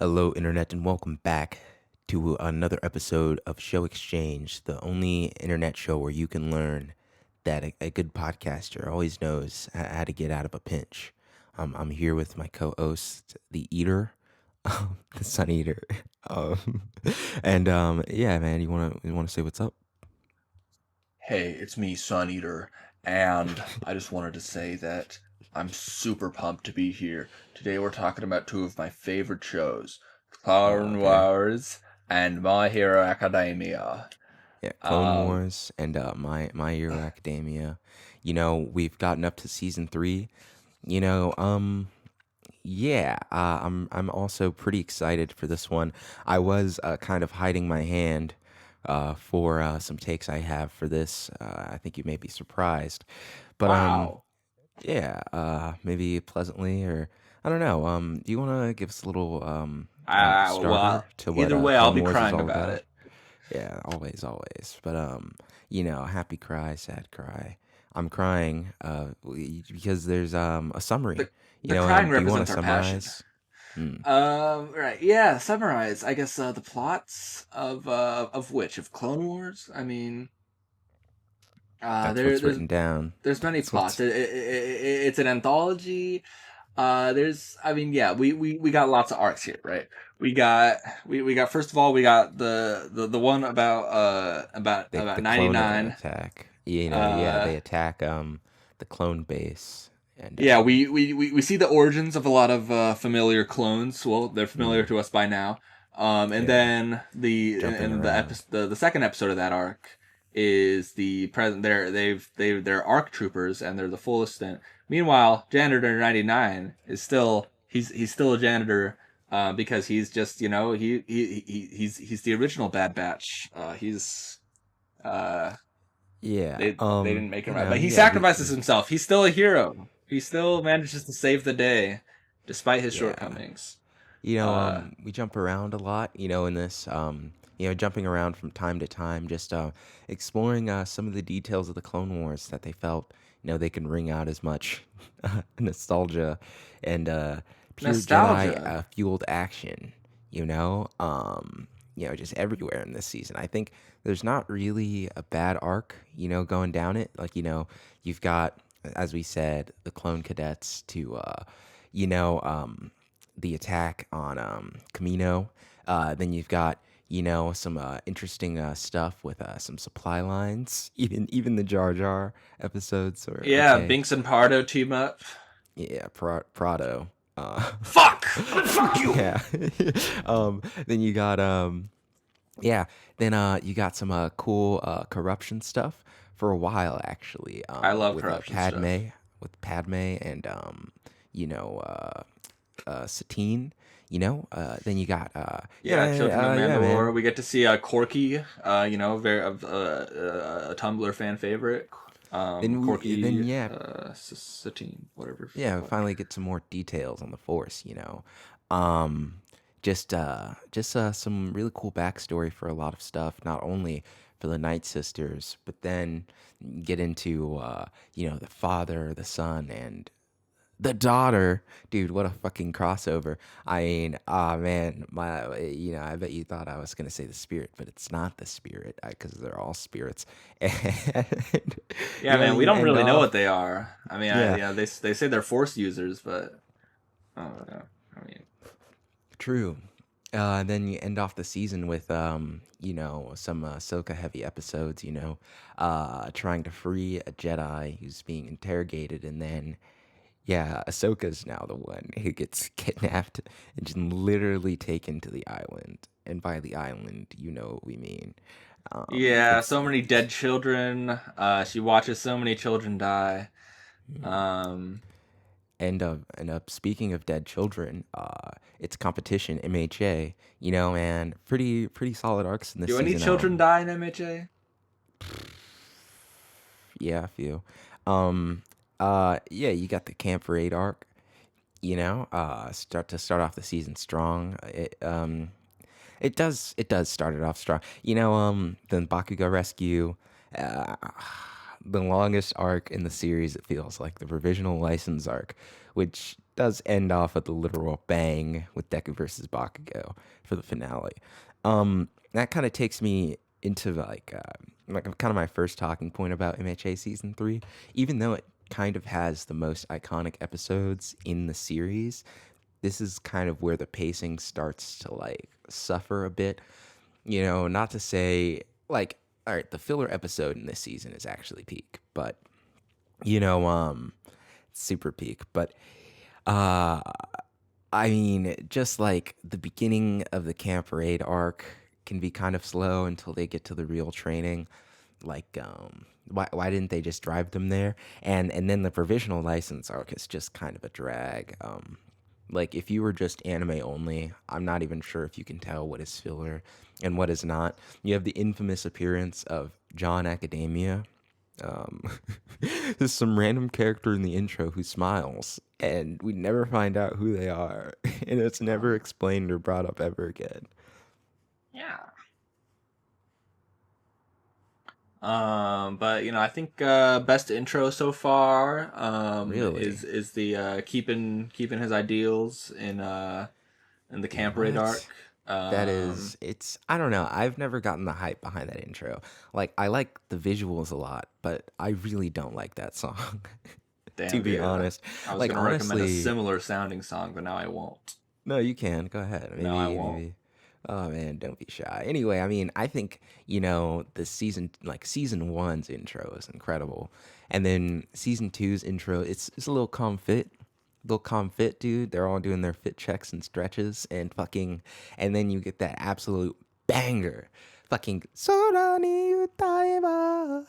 Hello, Internet, and welcome back to another episode of Show Exchange, the only internet show where you can learn that a good podcaster always knows how to get out of a pinch. I'm here with my co-host, the Eater, the Sun Eater, um, and yeah, man, you wanna say what's up? Hey, it's me, Sun Eater, and I just wanted to say that I'm super pumped to be here. Today we're talking about two of my favorite shows, Clone Okay, Wars and My Hero Academia. yeah, Clone Um, Wars and My Hero Academia. We've gotten up to season 3. You know, um, Yeah, I'm also pretty excited for this one. I was kind of hiding my hand for some takes I have for this. I think you may be surprised, but wow. yeah, maybe pleasantly or I don't know. Do you want to give us a little starter Well, to what either way, I'll Clone be Wars is crying all about about? it. Yeah, always, always. But happy cry, sad cry. I'm crying because there's a summary. The crying Do you want to represents our passion. summarize? Mm. Right, yeah, summarize, I guess, the plots of which? Of Clone Wars? I mean, uh, That's there, what's there's written down. there's many That's plots. what's It's an anthology. I mean, yeah, we got lots of arcs here, right? We got first of all, we got the one about the 99. attack. Yeah, Uh, they attack the clone base and yeah, we see the origins of a lot of familiar clones. Well, they're familiar mm, to us by now. And yeah, then jumping the around. the second episode of that arc is the present. They're arc troopers and they're the full extent. Meanwhile, Janitor 99 is still he's still a janitor. Because he's just he's the original Bad Batch. Uh, Yeah. they didn't make him right, but he sacrifices himself. He's still a hero. He still manages to save the day, despite his Yeah. shortcomings. Uh, We jump around a lot, in this, jumping around from time to time, just exploring some of the details of the Clone Wars that they felt, they can wring out as much nostalgia and pure Jedi Nostalgia. fueled action, just everywhere in this season. I think there's not really a bad arc, going down it. Like, you've got, as we said, the clone cadets to, you know, um, the attack on Camino. Then you've got some interesting stuff with some supply lines. Even the Jar Jar episodes are Yeah, okay. Binks and Pardo team up. Yeah, Prado. Uh, Fuck! Fuck you! yeah. Then you got yeah. Then you got some cool corruption stuff for a while actually. I love corruption stuff. With Padme and you know uh Satine. Then you got Yeah, Children of yeah, Mandalore. man. We get to see Corky, very a Tumblr fan favorite. Then Corky, yeah, Satine, whatever. yeah, Fuck. finally get some more details on the Force. Um, just some really cool backstory for a lot of stuff. Not only for the Night Sisters, but then get into the father, the son, and the daughter. Dude, what a fucking crossover. I mean, ah man, I bet you thought I was gonna say the spirit, but it's not the spirit because they're all spirits. And Yeah, man, we you don't end really know what off, they are. I mean, yeah, they say they're Force users, but I don't know. I mean, true. Then you end off the season with some Ahsoka heavy episodes, trying to free a Jedi who's being interrogated, and then yeah, Ahsoka's now the one who gets kidnapped and just literally taken to the island. And by the island, you know what we mean. yeah, It's so many dead children. She watches so many children die. Um, speaking of dead children, it's competition MHA. And pretty solid arcs in this do any season. children die in MHA? Yeah, a few. Yeah, you got the Camp Raid arc. Start off the season strong. It does start it off strong. Then Bakugo Rescue. Uh, the longest arc in the series, it feels like the provisional license arc, which does end off with the literal bang with Deku versus Bakugo for the finale. That kind of takes me into like kind of my first talking point about MHA season 3. Even though it kind of has the most iconic episodes in the series, this is kind of where the pacing starts to like suffer a bit. Not to say like, all right, the filler episode in this season is actually peak, but you know, super peak. But uh, I mean, just like the beginning of the Camp Raid arc can be kind of slow until they get to the real training. Like, why didn't they just drive them there? And then the provisional license arc is just kind of a drag. Like if you were just anime only, I'm not even sure if you can tell what is filler and what is not. You have the infamous appearance of John Academia. Um, there's some random character in the intro who smiles, and we never find out who they are, and it's never explained or brought up ever again. Yeah. But I think best intro so far Really? is the keeping his ideals in the Camp Raid What? arc. That is, it's, I don't know. I've never gotten the hype behind that intro. Like, I like the visuals a lot, but I really don't like that song, to Damn, be dude. honest. I was Like, gonna recommend a honestly, similar sounding song, but now I won't. no, you can. Go ahead. No, I Maybe, won't. maybe. Oh man, don't be shy. Anyway, I mean, I think, the season, like season one's intro is incredible. And then season two's intro, it's a little calm fit, dude. They're all doing their fit checks and stretches and fucking, and then you get that absolute banger. Fucking, Sora ni utaeba.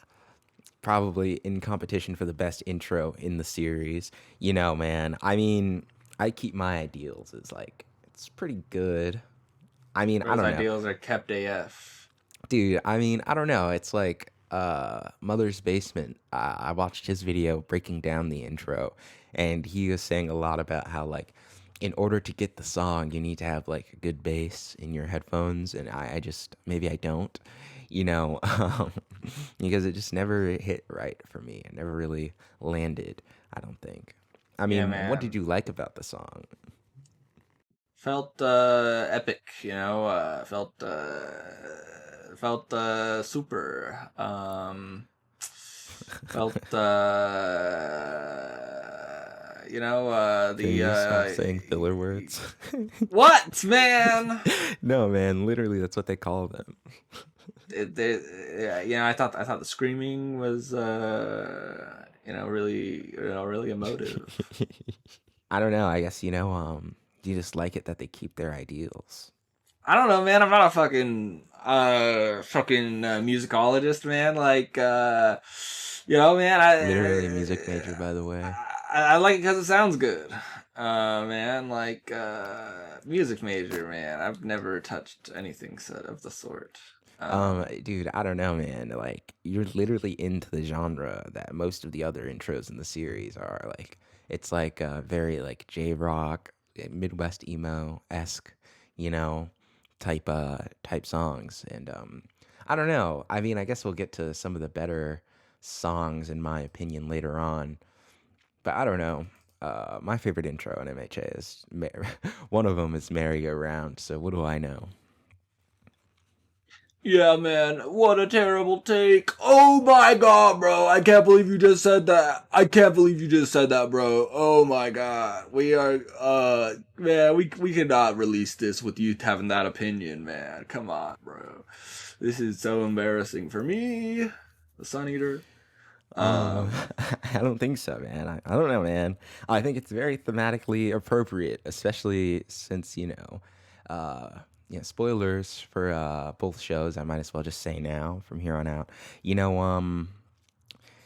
Probably in competition for the best intro in the series. Man, I mean, I keep my ideals as like, it's pretty good. I mean, I Those don't know. ideals are kept AF. Dude, I mean, I don't know. It's like Mother's Basement. I watched his video breaking down the intro, and he was saying a lot about how like in order to get the song, you need to have like a good bass in your headphones, and I just maybe I don't, because it just never hit right for me. It never really landed. I don't think. I Yeah, mean, what did man. you like about the song? Felt epic, felt super. Felt Can the you stop saying filler words? what, man? No, man. Literally, that's what they call them. I thought the screaming was really emotive. I don't know. I guess you just like it that they keep their ideals. I don't know, man. I'm not a fucking musicologist, man. Like, man. Literally a music major, by the way. I like it because it sounds good. Man, like, music major, man. I've never touched anything of the sort. Dude, I don't know, man. Like, you're literally into the genre that most of the other intros in the series are. Like, it's like very like J rock, Midwest emo esque, you know, type songs. And I don't know. I mean, I guess we'll get to some of the better songs in my opinion later on. But I don't know. My favorite intro in MHA is one of them is Merry Go Round. So what do I know? Yeah, man, what a terrible take. Oh my god, bro. I can't believe you just said that. I can't believe you just said that, bro. Oh my god. We are man, we cannot release this with you having that opinion, man. Come on, bro. This is so embarrassing for me, the Sun Eater. Um, Um I don't think so, man. I don't know, man. I think it's very thematically appropriate, especially since, uh, spoilers for both shows. I might as well just say now from here on out. You know,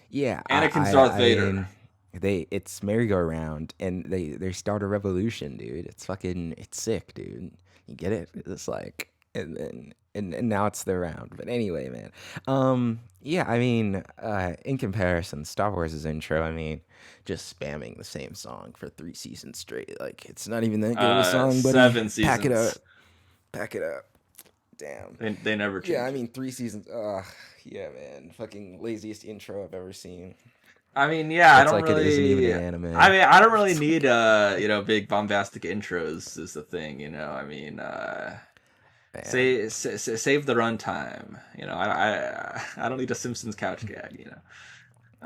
yeah, Anakin's Darth I Vader. mean, it's merry-go-round, and they start a revolution, dude. It's sick, dude. You get it? It's like, and now it's the round. But anyway, man. Yeah, I mean, in comparison, Star Wars' intro, I mean, just spamming the same song for 3 seasons straight. Like, it's not even that good of a song, buddy. Seven Pack it seasons. up. Pack it up. Damn. They never Yeah, I change it. mean 3 seasons. Yeah, man. Fucking laziest intro I've ever seen. I mean, yeah, I It's don't like it isn't even really. an anime. I mean, I don't really It's need like, big bombastic intros is the thing. I mean, man. save the runtime. I don't need a Simpsons couch gag. Yeah,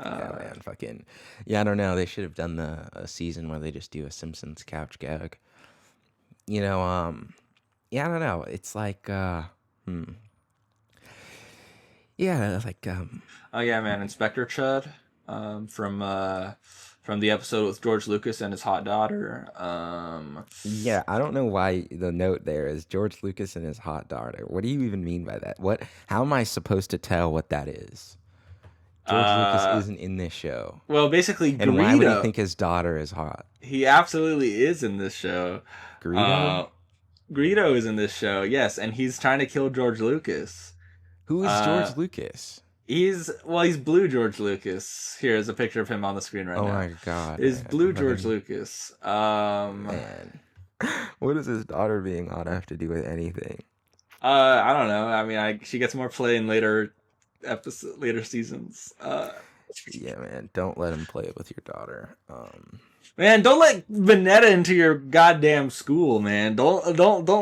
Uh, man. Fucking. Yeah, I don't know. They should have done a season where they just do a Simpsons couch gag. You know, yeah, I don't know. It's like, hmm. Yeah, like, oh yeah, man, Inspector Chud, from the episode with George Lucas and his hot daughter. yeah, I don't know why the note there is George Lucas and his hot daughter. What do you even mean by that? What? How am I supposed to tell what that is? George Lucas Uh, isn't in this show. well, basically And why would he Greedo. think his daughter is hot? He absolutely is in this show. Greedo? Uh, Greedo is in this show, yes, and he's trying to kill George Lucas. Who is Uh, George Lucas? he's blue George Lucas. Here's a picture of him on the screen right Oh now. my god, Is man. blue George Fucking Lucas. man. What does his daughter being hot have to do with anything? I don't know. I mean, she gets more play in later seasons. Yeah, man. Don't let him play it with your daughter. Man, don't let Vanetta into your goddamn school, man. Don't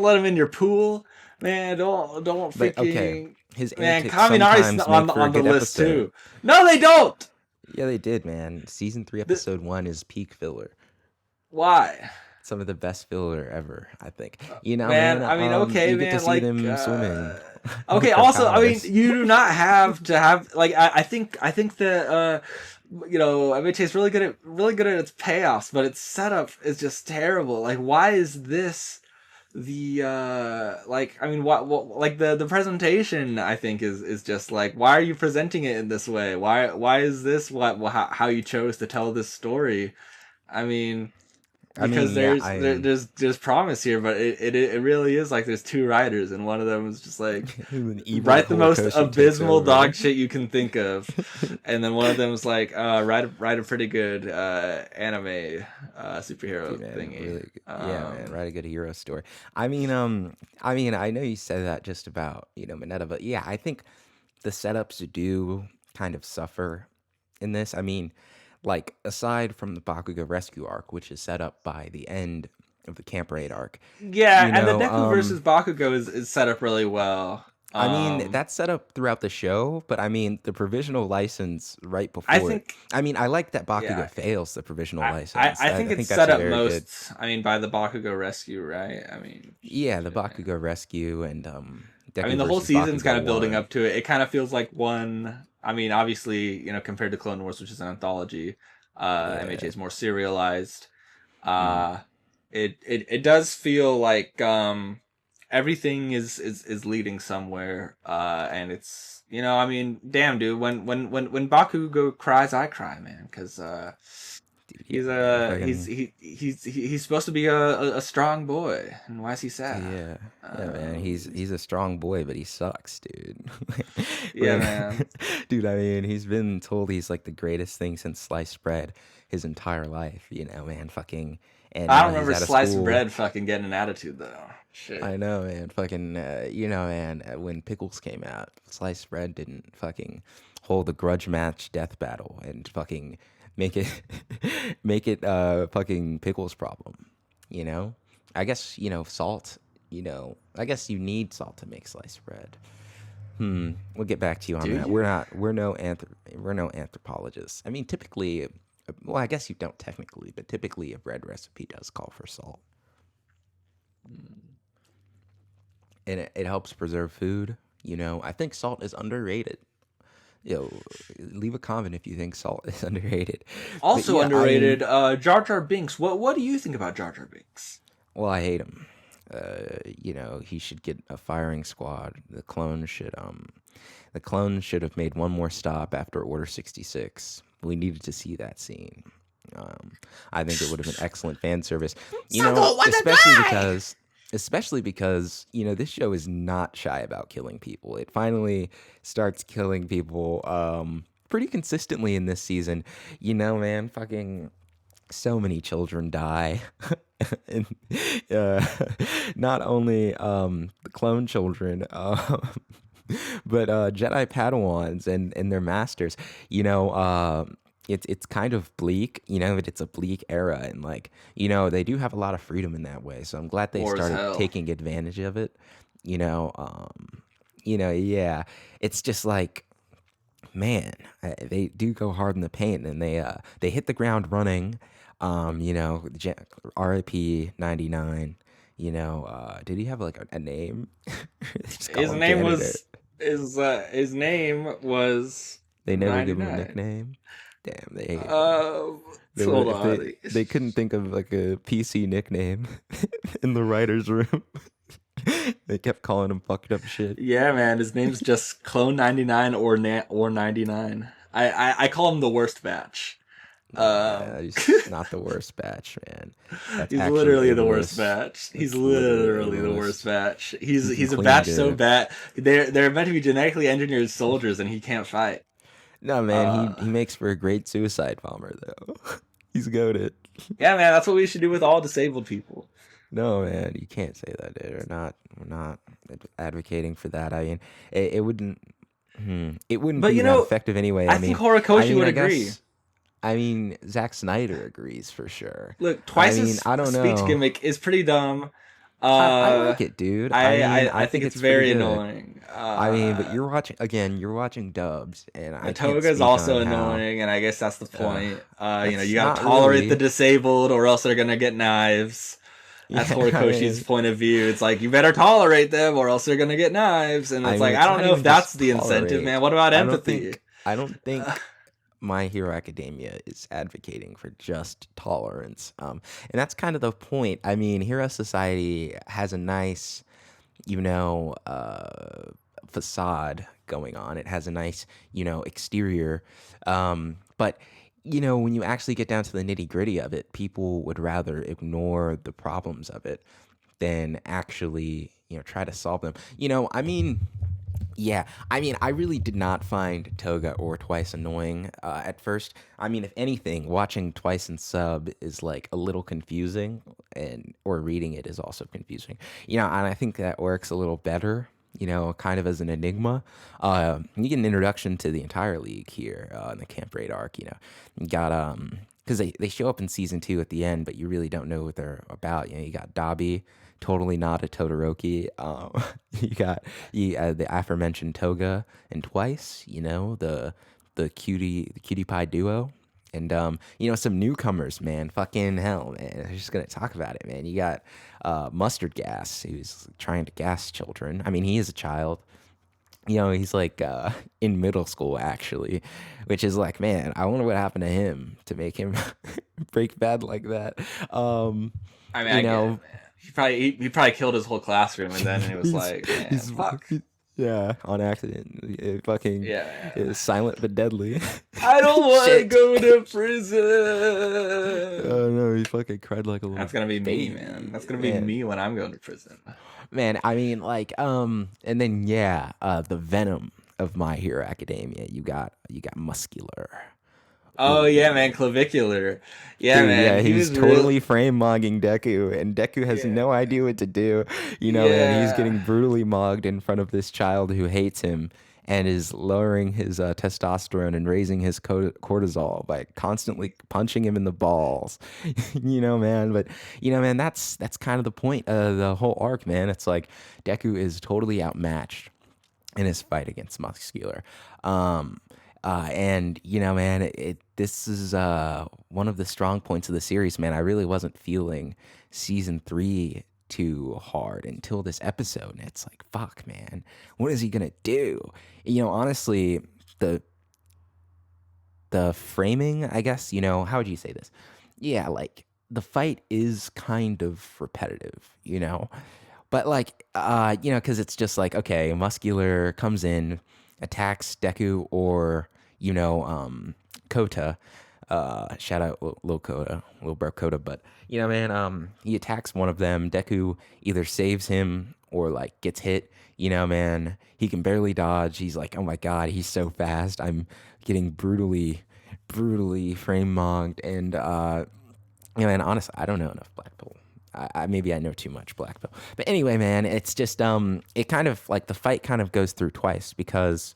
let him in your pool, man. Don't But okay, freaking his man. antics Kaminari's sometimes make on for a on the good list episode. too. No, they don't. Yeah, they did, man. Season 3, The, episode 1 is peak filler. why? Some of the best filler ever, I think. You know, Man, man. I mean, okay, You get to man, see like, them swimming okay. with their Also, I mean, powers. you do not have to have like, I think that MHA is really good at its payoffs, but its setup is just terrible. Like, why is this the like? I mean, what like the presentation? I think is just like, why are you presenting it in this way? Why is this how you chose to tell this story? I mean, I because mean, yeah, there's promise here, but it really is like there's two writers, and one of them is just like, an evil write the most Horikoshi takes abysmal over. dog shit you can think of, and then one of them is like, write a pretty good anime superhero Dude, man, thingy. really, yeah, man, write a good hero story. I mean, I know you said that just about Mineta, but yeah, I think the setups do kind of suffer in this. I mean, like aside from the Bakugo rescue arc, which is set up by the end of the Camp Raid arc, Yeah, you and the know, Deku versus Bakugo is set up really well. I mean, that's set up throughout the show, but I mean, the provisional license right I before it. think I mean, I like that yeah. Bakugo fails the provisional I, I, license. I I think it's think that's set a up very good. most. I mean, by the Bakugo rescue, right? I mean, Yeah, the shit, Bakugo rescue and I mean, Deku the whole versus season's Bakugo kind of building one. up to it. It kind of feels like one. I mean, obviously, compared to Clone Wars, which is an anthology, MHA Yeah. is more serialized. Mm. Uh, it does feel like everything is leading somewhere. And it's I mean, damn, dude, when Bakugo cries, I cry, man, because Dude, yeah, he's man. he's supposed to be a strong boy, and why is he sad? Yeah, yeah, man. Um, He's a strong boy, but he sucks, dude. yeah, Like, man. dude, I mean, he's been told he's like the greatest thing since sliced bread his entire life. Man. Fucking, and I don't now he's remember out of sliced school. bread fucking getting an attitude though. Shit. I know, man. Fucking, man. When Pickles came out, sliced bread didn't fucking hold a grudge match death battle and fucking make it make it fucking Pickles problem. You know, I guess salt. I guess you need salt to make sliced bread. We'll get back to you on Do that. you? We're no anthropologists. I mean, typically, well, I guess you don't technically, but typically a bread recipe does call for salt, and it helps preserve food. I think salt is underrated. Leave a comment if you think salt is underrated. But Also yeah, I mean, underrated, Jar Jar Binks. What do you think about Jar Jar Binks? well, I hate him. He should get a firing squad. The clones should have made one more stop after Order 66. We needed to see that scene. Um, I think it would have been excellent fan service. Especially because this show is not shy about killing people. It finally starts killing people pretty consistently in this season. Man, fucking so many children die. and uh, not only the clone children, but Jedi Padawans and their masters. You know, it's kind of bleak. You know, it's a bleak era, and like they do have a lot of freedom in that way. So I'm glad they War as started hell. taking advantage of it. You know, yeah. It's just like man, they do go hard in the paint, and they hit the ground running. RIP 99. Did he have like a name? They just call His him name janitor. was his name was They never give him a 99. nickname. Damn, Um, they were hold if on. they couldn't think of like a PC nickname in the writers' room. They kept calling him fucked up shit. Yeah, man, his name's just Clone 99 or 99. I call him the worst batch. Nah, Um, man, he's not the worst batch, man. That's he's actually literally the worst ableist. batch. He's That's literally literally the worst ableist. batch. He can He's a clean batch so good. bad. They're meant to be genetically engineered soldiers, and he can't fight. No, man, Uh, he makes for a great suicide bomber though. He's goaded. yeah, man, that's what we should do with all disabled people. No, man, you can't say that, dude. We're not advocating for that. I mean, it wouldn't. It wouldn't But be that effective anyway. I think Horikoshi would I agree. guess. I mean, Zack Snyder agrees for sure. Look, I mean, Twice's I don't speech know. gimmick is pretty dumb. I Uh, like it, dude. I mean, I I think think it's it's pretty very good. annoying. I mean, but you're watching dubs, and The I can't toga is speak also on how. annoying, and I guess that's the point. You That's gotta not tolerate the really. disabled, or else they're gonna get knives. That's Yeah, I Horikoshi's mean, point of view. It's like you better tolerate them, or else they're gonna get knives. And I it's mean, like I it's don't not know if even that's just the incentive, tolerate. man. What about I don't empathy? think I don't think My Hero Academia is advocating for just tolerance. And that's kind of the point. I mean, Hero Society has a nice, facade going on. It has a nice, exterior. But when you actually get down to the nitty gritty of it, people would rather ignore the problems of it than actually, try to solve them. I mean, yeah, I mean, I really did not find Toga or Twice annoying at first. I mean, if anything, watching Twice and sub is like a little confusing, and or reading it is also confusing. And I think that works a little better. Kind of as an enigma. You get an introduction to the entire league here in the Camp Raid arc. You got because they show up in season 2 at the end, but you really don't know what they're about. You got Dobby, totally not a Todoroki. You got the aforementioned Toga and Twice. The cutie pie duo. And some newcomers, man. Fucking hell, man. I'm just gonna talk about it, man. You got Mustard Gas, who's trying to gas children. I mean, he is a child. He's like in middle school actually, which is like, man, I wonder what happened to him to make him break bad like that. Um, I mean, you I get it, know, man. He probably killed his whole classroom, and then it was he's like, man, he's fuck. yeah, on accident. It fucking Yeah, man. is silent but deadly. I don't want to Shit. go to prison. Oh no, he fucking cried like a little That's gonna be me, man. baby, That's gonna be man. me when I'm going to prison. Man, I mean, like, and then yeah, the venom of My Hero Academia. You got muscular. Oh yeah, man, Ooh. clavicular. Yeah, Dude, man, yeah, he he's was real. totally frame mogging Deku, and Deku has Yeah, no idea what to do. Man, he's getting yeah. brutally mogged in front of this child who hates him and is lowering his testosterone and raising his cortisol by constantly punching him in the balls. Man, but man, that's kind of the point of the whole arc, man. It's like Deku is totally outmatched in his fight against Muscular. Um, and man, this is one of the strong points of the series, man. I really wasn't feeling season 3 too hard until this episode, and it's like, fuck, man, what is he gonna do? Honestly, the the framing, I guess, how would you say this? Yeah, like the fight is kind of repetitive, but like, because it's just like, okay, Muscular comes in, attacks Deku or, Kota. Shout out Lil Kota, Lil Bro Kota. But, man, he attacks one of them. Deku either saves him or like gets hit. Man, he can barely dodge. He's like, oh my God, he's so fast. I'm getting brutally frame mogged. And, man, honestly, I don't know enough maybe I know too much Black Belt. But anyway, man, it's just it kind of like the fight kind of goes through twice because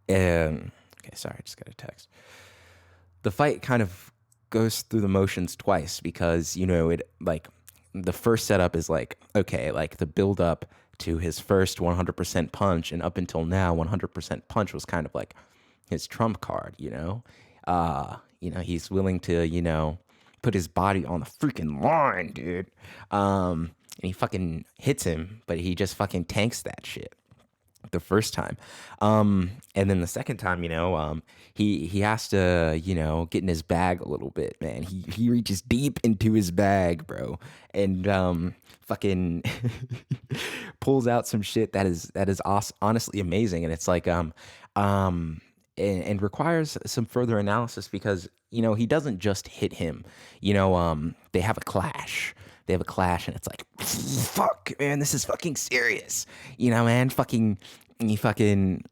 okay, sorry, I just got a text. The fight kind of goes through the motions twice because it like the first setup is like okay, like the build up to his first 100% punch, and up until now 100% punch was kind of like his trump card, he's willing to put his body on the freaking line, dude. And he fucking hits him, but he just fucking tanks that shit the first time. And then the second time, he has to, get in his bag a little bit, man. He reaches deep into his bag, bro, and fucking pulls out some shit that is honestly amazing. And it's like and requires some further analysis because he doesn't just hit him. They have a clash. And it's like, fuck, man, this is fucking serious. Man, he fucking,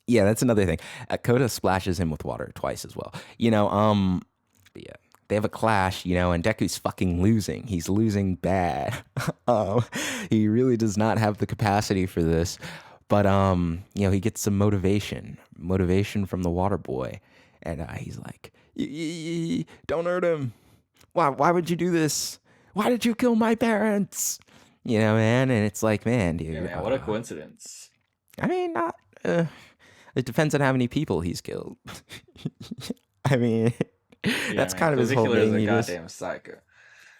yeah, that's another thing. Kota splashes him with water twice as well. But yeah, they have a clash, and Deku's fucking losing. He's losing bad. um, he really does not have the capacity for this. But he gets some motivation from the water boy, and he's like, "Don't hurt him. Why would you do this? Why did you kill my parents?" Man, and it's like, man, dude. Yeah, man, what a coincidence. I mean, not. It depends on how many people he's killed. I mean, that's Man, kind of his whole Caligula is thing. a goddamn psycho.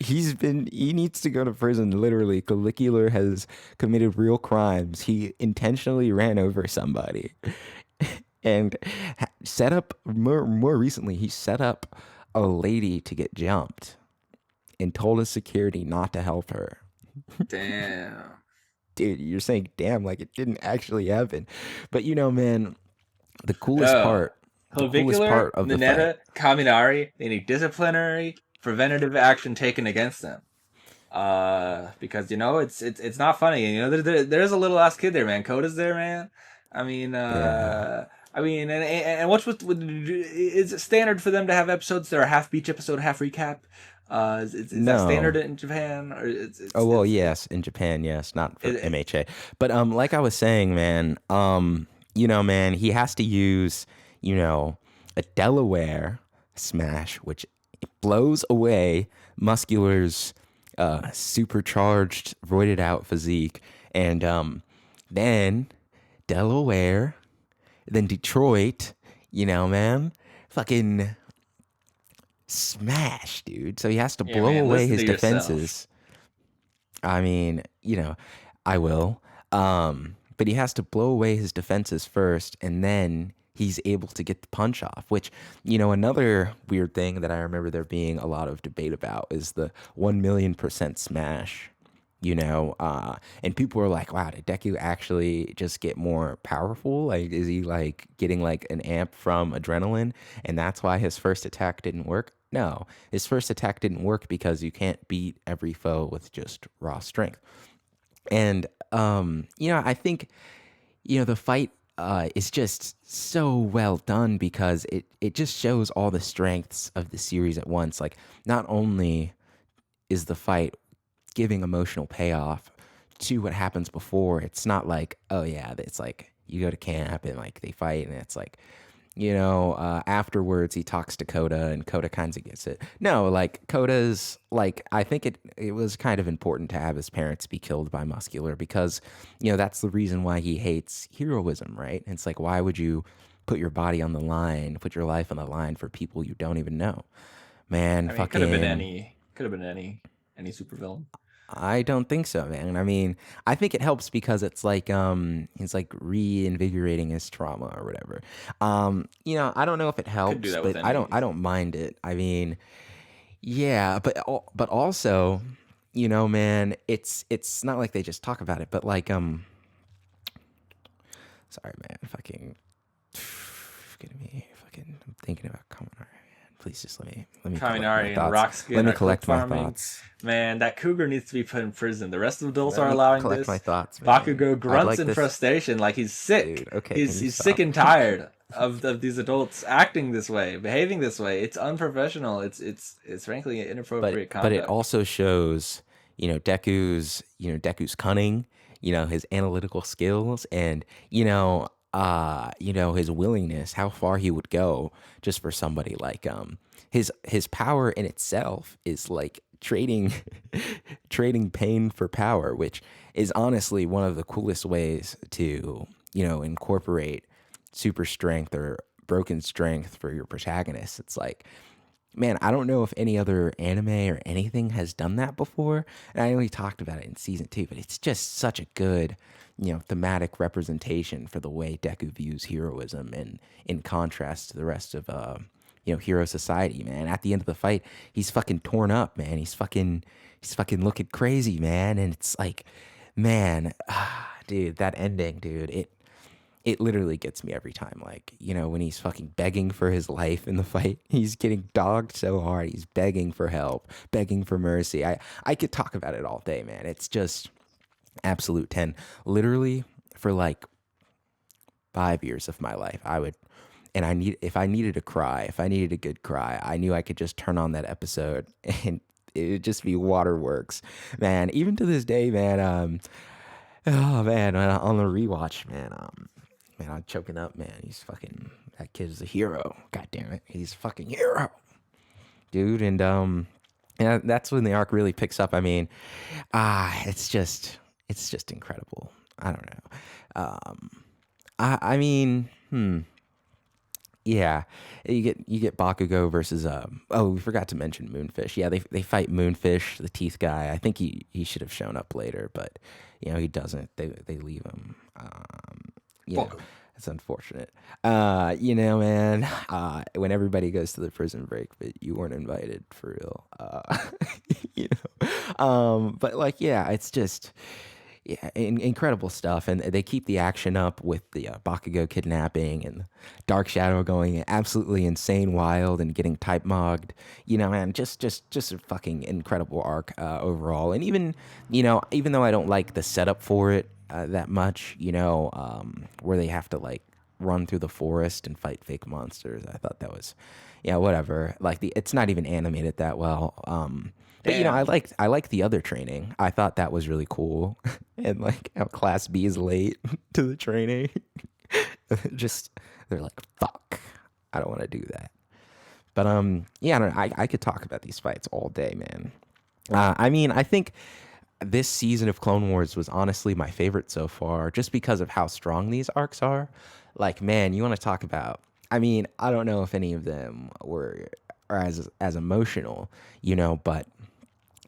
He needs to go to prison. Literally, Caligula has committed real crimes. He intentionally ran over somebody, and set up more recently. He set up a lady to get jumped, and told his security not to help her. Damn. Dude, you're saying damn like it didn't actually happen. But man, the coolest No. part, Clavicular, of the fight. Mineta, Kaminari, they need disciplinary, preventative action taken against them. Because it's not funny. There's a little ass kid there, man. Koda's there, man. I mean, Yeah. and what's is it standard for them to have episodes that are half beach episode, half recap? Is that standard No. in Japan, or Oh well, yes, in Japan, yes, not for MHA. But like I was saying, man, man, he has to use, a Delaware smash, which blows away Muscular's supercharged, roided out physique, and then Delaware, then Detroit, man, fucking smash, dude. So he has to Yeah, blow man, away listen his to yourself. defenses. I mean, I will. But he has to blow away his defenses first, and then he's able to get the punch off, which, another weird thing that I remember there being a lot of debate about is the 1,000,000% smash, and people were like, wow, did Deku actually just get more powerful? Like, is he like getting like an amp from adrenaline, and that's why his first attack didn't work? No, his first attack didn't work because you can't beat every foe with just raw strength. And I think the fight is just so well done because it just shows all the strengths of the series at once. Like, not only is the fight giving emotional payoff to what happens before, it's not like, oh yeah, it's like you go to camp and like they fight and it's like, afterwards he talks to Kota and Kota kind of gets it. No, like Kota's like, I think it was kind of important to have his parents be killed by Muscular because, that's the reason why he hates heroism, right? And it's like, why would you put your body on the line, put your life on the line for people you don't even know? Man, I mean, fucking. could have been any supervillain. I don't think so, man. I mean, I think it helps because it's like he's like reinvigorating his trauma or whatever. I don't know if it Could do helps, that but with I enemies. don't mind it. I mean, yeah, but also, man, it's not like they just talk about it, but like sorry, man, fucking getting me fucking I'm thinking about coming. All right, man, please just let me collect my Kaminari and thoughts. rock Let skin me are clip collect my farming. thoughts. Man, that cougar needs to be put in prison. The rest of the adults Let are me allowing collect my this. thoughts, man. Bakugo I'd grunts like in this, frustration, like he's sick. dude. Okay, can He's you he's sick stop? and tired of these adults acting this way, behaving this way. It's unprofessional. It's frankly inappropriate But it conduct. also shows, Deku's cunning, his analytical skills, and his willingness, how far he would go just for somebody like his power in itself is like trading trading pain for power, which is honestly one of the coolest ways to, incorporate super strength or broken strength for your protagonist. It's like, man, I don't know if any other anime or anything has done that before. And I only talked about it in season 2, but it's just such a good, thematic representation for the way Deku views heroism, and in contrast to the rest of, hero society, man. At the end of the fight, he's fucking torn up, man. He's fucking looking crazy, man. And it's like, man, dude, that ending, dude, it literally gets me every time. Like, when he's fucking begging for his life in the fight, he's getting dogged so hard. He's begging for help, begging for mercy. I could talk about it all day, man. It's just absolute 10. Literally, for like 5 years of my life, if I needed a cry, if I needed a good cry, I knew I could just turn on that episode and it would just be waterworks, man. Even to this day, man. Oh man, on the rewatch, man. Man, I'm choking up, man. That kid's a hero. God damn it, he's a fucking hero, dude. And yeah, that's when the arc really picks up. I mean, it's just incredible. I don't know. I mean, yeah, you get Bakugo versus oh, we forgot to mention Moonfish. Yeah, they fight Moonfish, the teeth guy. I think he should have shown up later, but he doesn't. They leave him. You know, Fuck him. it's unfortunate. Man. When everybody goes to the prison break, but you weren't invited for real. You but like, yeah, it's just. Yeah, incredible stuff, and they keep the action up with the Bakugo kidnapping and Dark Shadow going absolutely insane, wild, and getting type mogged. Man, just a fucking incredible arc overall. And even though I don't like the setup for it that much, where they have to like run through the forest and fight fake monsters, I thought that was, yeah, whatever. Like it's not even animated that well. But I Damn. like the other training. I thought that was really cool, and like how Class B is late to the training. Just they're like, fuck, I don't want to do that. But yeah, I, don't know, I could talk about these fights all day, man. I mean, I think this season of Clone Wars was honestly my favorite so far, just because of how strong these arcs are. Like, man, you want to talk about? I mean, I don't know if any of them were are as emotional, but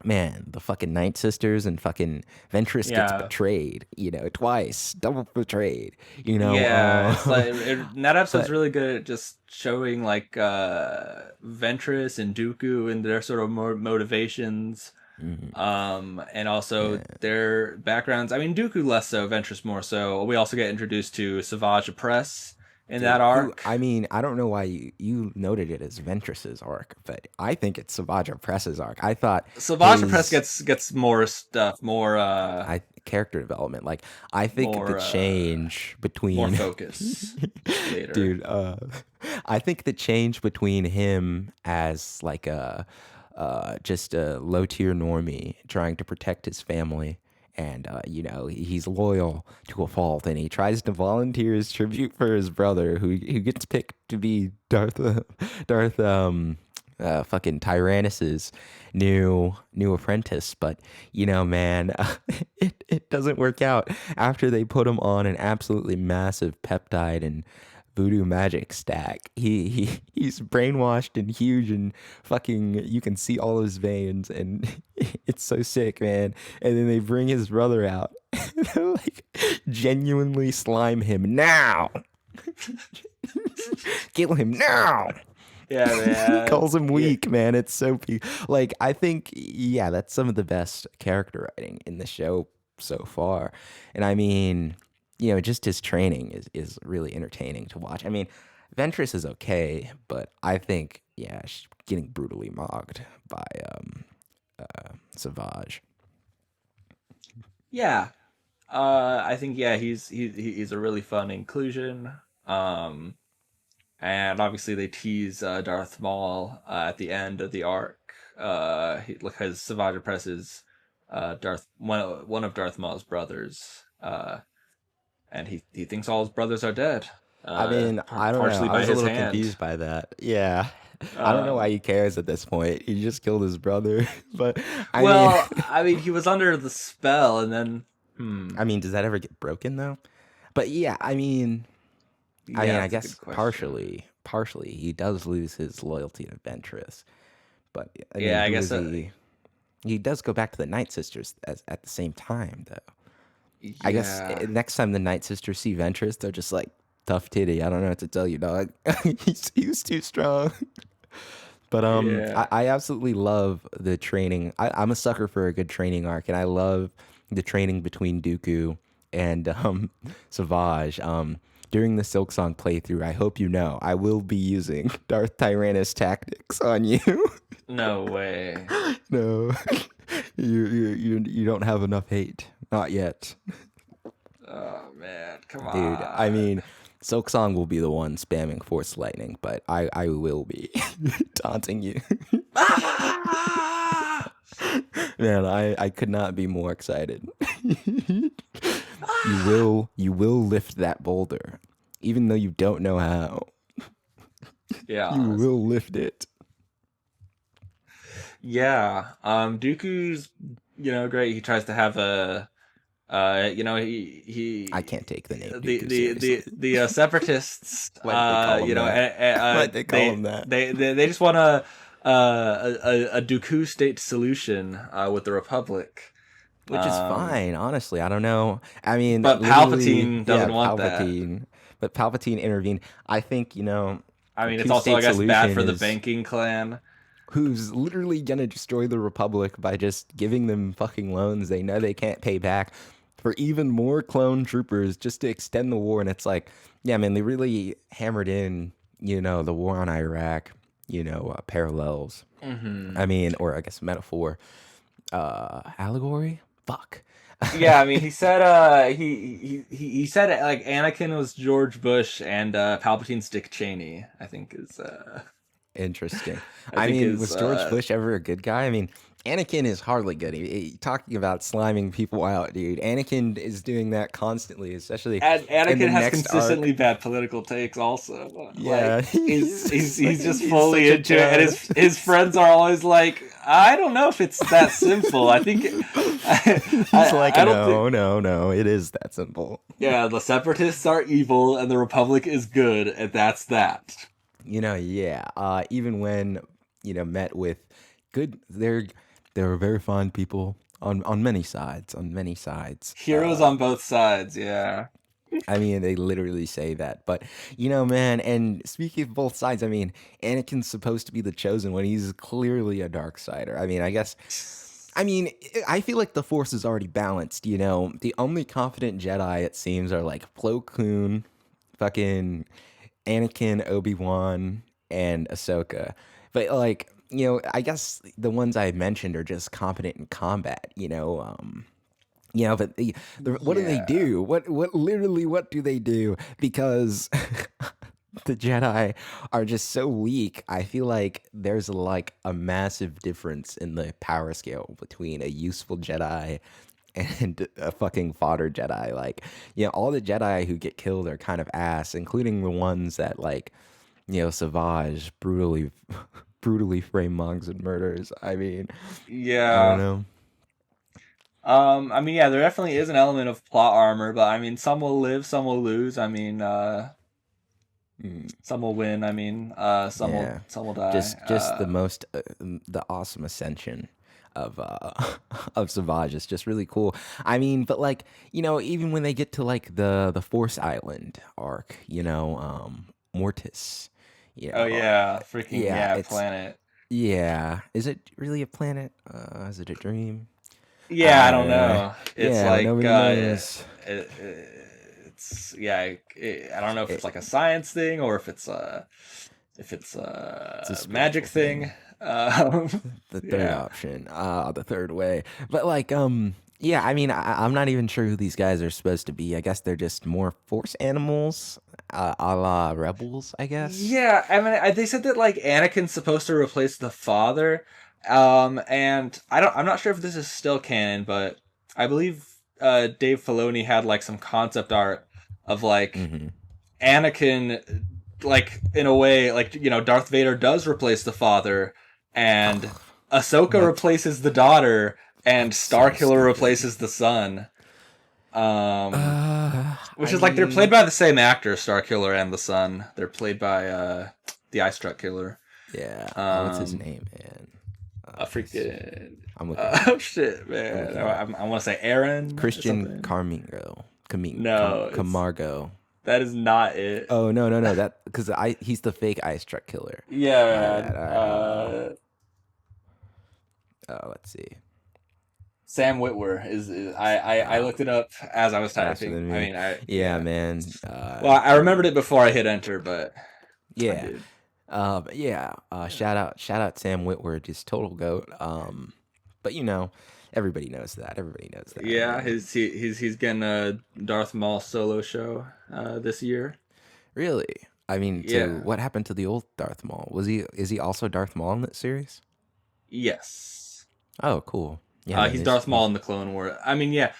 man, the fucking Night Sisters and fucking Ventress gets Yeah. betrayed, twice, double betrayed, Yeah, it's like that episode's but really good at just showing like Ventress and Dooku and their sort of motivations, mhm, and also man, their backgrounds. I mean, Dooku less so, Ventress more so. We also get introduced to Savage Press in that dude, arc. I mean, I don't know why you noted it as Ventress's arc, but I think it's Savage Press's arc. I thought Savage Press his gets more stuff, I character development, like I think the more change more between focus later. dude, I think the change between him as like a just a low tier normie trying to protect his family, and he's loyal to a fault, and he tries to volunteer his tribute for his brother, who gets picked to be Darth fucking Tyrannus's new apprentice. But man, it doesn't work out after they put him on an absolutely massive peptide and voodoo magic stack. He's brainwashed and huge, and fucking you can see all his veins, and it's so sick, man. And then they bring his brother out and they're like, genuinely slime him now. Kill him now. Yeah, He man. calls him Yeah, weak, man. It's so like, I think, yeah, that's some of the best character writing in the show so far. And I mean, just his training is really entertaining to watch. I mean, Ventress is okay, but I think yeah, she's getting brutally mogged by Savage. Yeah, I think yeah, he's a really fun inclusion. Um, and obviously they tease Darth Maul at the end of the arc. Because Savage oppresses Darth one of Darth Maul's brothers, and he thinks all his brothers are dead, I mean, I don't know. partially I by was a his little hand. confused by that. Yeah. I don't know why Um, he cares at this point. He just killed his brother. But I mean, well, I mean, he was under the spell, and then hmm, I mean, does that ever get broken though? But yeah, yeah, I that's a guess good question. partially he does lose his loyalty to Ventress. But I mean, Yeah, I who guess is he? He does go back to the Night Sisters at the same time, though. I guess yeah, next time the Night Sisters see Ventress, they're just like, tough titty. I don't know what to tell you, dog. He's too strong. But yeah. I absolutely love the training. I'm a sucker for a good training arc, and I love the training between Dooku and Savage. During the Silk Song playthrough, I hope you know I will be using Darth Tyrannus tactics on you. No way. No, you don't have enough hate, not yet, Oh man, come dude. I on. mean, Silk Song will be the one spamming Force Lightning, but I will be taunting you. Ah! Man, I could not be more excited. Ah! You will lift that boulder, even though you don't know how. Yeah, You will honestly. lift it. Yeah. Dooku's, great. He tries to have a I can't take the name the Dooku the the seriously. the separatists, Why did they call him that? Why'd they call him that? they just want a Dooku state solution with the Republic. Which is Um, fine, honestly. I don't know. I mean, but literally, Palpatine yeah, doesn't want that. Palpatine. But Palpatine intervened. I think, I mean, it's two also, I state guess, bad solution for the is banking clan. who's literally gonna destroy the Republic by just giving them fucking loans they know they can't pay back for even more clone troopers just to extend the war. And it's like, yeah, man, they really hammered in, the war on Iraq, parallels. Hmm. I mean, or I guess metaphor, allegory. Fuck. Yeah, I mean, he said he said like Anakin was George Bush and Palpatine's Dick Cheney. Interesting. I I think mean, is was George Bush ever a good guy? I mean, Anakin is hardly good. Talking about sliming people out, dude. Anakin is doing that constantly, especially in the Anakin has next arc. consistently bad political takes. Also, Yeah, like he's he's fully such a into it, and chud. his friends are always like, I don't know if it's that simple. He's like, I don't think. no, no, no. It is that simple. Yeah, the separatists are evil and the Republic is good, and that's that. Yeah. Even when met with good, they're very fine people on many sides. On many sides. Heroes on both sides. Yeah. I mean, they literally say that. But, man, and speaking of both sides, I mean, Anakin's supposed to be the chosen one. He's clearly a dark sider. I mean, I feel like the Force is already balanced. The only confident Jedi, it seems, are like Plo Koon, fucking Anakin, Obi-Wan, and Ahsoka. But, like, I guess the ones I mentioned are just competent in combat. But what do they Yeah. do? What do they do? Because the Jedi are just so weak. I feel like there's like a massive difference in the power scale between a useful Jedi and a fucking fodder Jedi. Like, all the Jedi who get killed are kind of ass, including the ones that like, Savage brutally brutally frame monks and murders. I mean, I don't Yeah. know. I mean, yeah, there definitely is an element of plot armor, but I mean, some will live, some will lose. I mean, Mm. some will win. I mean, Yeah, some will die. just the awesome ascension of of Savage is just really cool. I mean, but like even when they get to like the Force Island arc, Mortis, Oh yeah, freaking yeah, yeah, it's planet. yeah. Is it really a planet? Is it a dream? Yeah, I I don't don't know. know. It's Yeah, like nobody knows. it, it's yeah. I don't know if it's It, like a science thing or if it's it's a a magic spiritual thing. thing. Um, The third yeah. option, the third way. But like, yeah, I mean, I'm not even sure who these guys are supposed to be. I guess they're just more force animals, a la rebels, I guess. Yeah, I mean, they said that like Anakin's supposed to replace the father, and I'm not sure if this is still canon, but I believe Dave Filoni had like some concept art of like Mm-hmm. Anakin, like in a way, like Darth Vader does replace the father, and Ahsoka That's replaces the daughter, and so Starkiller stupid. replaces the son. Um, which I is like they're played mean, by the same actor, Starkiller and the son. They're played by the Eye Struck Killer. yeah. What's his Um, name, man? a Let's see. freaking I'm looking it up. shit, I'm man. looking it up. I want to say Aaron or Christian something. Carmingo, No, it's Camargo. that is not it. Oh no, no, no. That because I he's the fake ice truck killer. Yeah, My bad. man. All right. Let's see. Sam Witwer is I Uh, looked it up as I was Faster typing. than I me. mean, I Yeah, yeah. man. Well, I remembered it before I hit enter, but I Yeah. did. But yeah. Shout out Sam Whitwer, just total goat. But everybody knows that. Everybody knows that. I Yeah, mean, he's getting a Darth Maul solo show this year. really. I mean, to Yeah. what happened to the old Darth Maul? Is he also Darth Maul in that series? Yes. Oh, cool. Yeah, man. He's He's Darth Maul he's in the Clone Wars. I mean, yeah.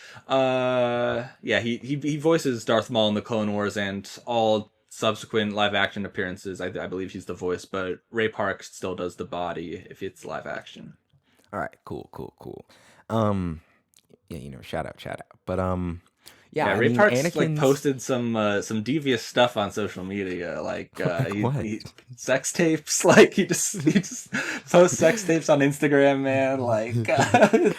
Yeah, he voices Darth Maul in the Clone Wars and all subsequent live action appearances. I believe he's the voice, but Ray Park still does the body if it's live action. all right. Cool, cool, cool. Um, yeah, shout out. But yeah. Yeah, I Ray mean, Park's like Anakin's posted some devious stuff on social media, like like what? he sex tapes. Like he just posts sex tapes on Instagram, man. Like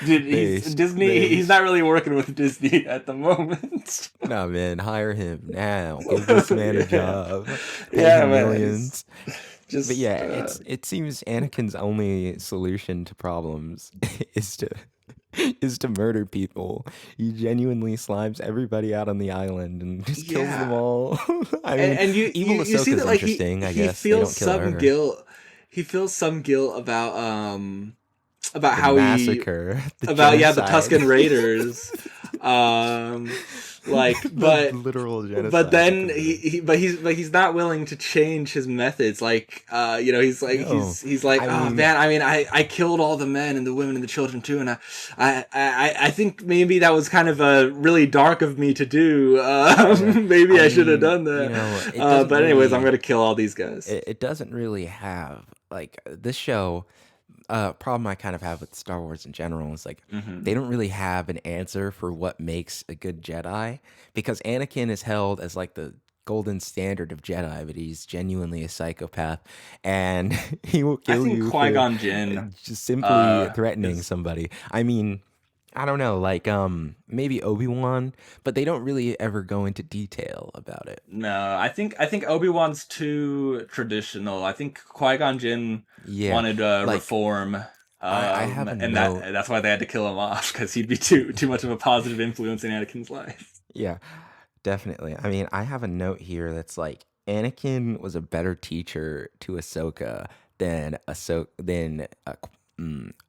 dude, he's Based, Disney. He's based. not really working with Disney at the moment. Nah, man, hire him now. Give this man a Yeah, job. Pay yeah, him man. He's millions. But just yeah, it seems Anakin's only solution to problems is to murder people. He genuinely slimes everybody out on the island and just kills them yeah. all. I mean, And evil you see Ahsoka's that like interesting, I he guess. They feels don't kill some her. guilt. He feels some guilt about The how he massacre, the about yeah the genocide. Tuscan Raiders, like The literal but genocide that then they're doing. he's not willing to change his methods. Like he's like No. he's like I oh mean, man, I mean I killed all the men and the women and the children too, and I think maybe that was kind of really dark of me to do. yeah. Maybe I I should have mean, done that. it doesn't But anyways, I'm really gonna kill all these guys. it doesn't really have like this show problem I kind of have with Star Wars in general is like Hmm. they don't really have an answer for what makes a good Jedi because Anakin is held as like the golden standard of Jedi, but he's genuinely a psychopath and he will I kill think you Qui for Gon Jinn just simply threatening is somebody. I mean, I don't know, like maybe Obi-Wan, but they don't really ever go into detail about it. no. I think Obi Wan's too traditional. I think Qui Gon Jinn Yeah. wanted Like reform, I have a and note. that's why they had to kill him off because he'd be too much of a positive influence in Anakin's life. Yeah, definitely. I mean, I have a note here that's like Anakin was a better teacher to Ahsoka than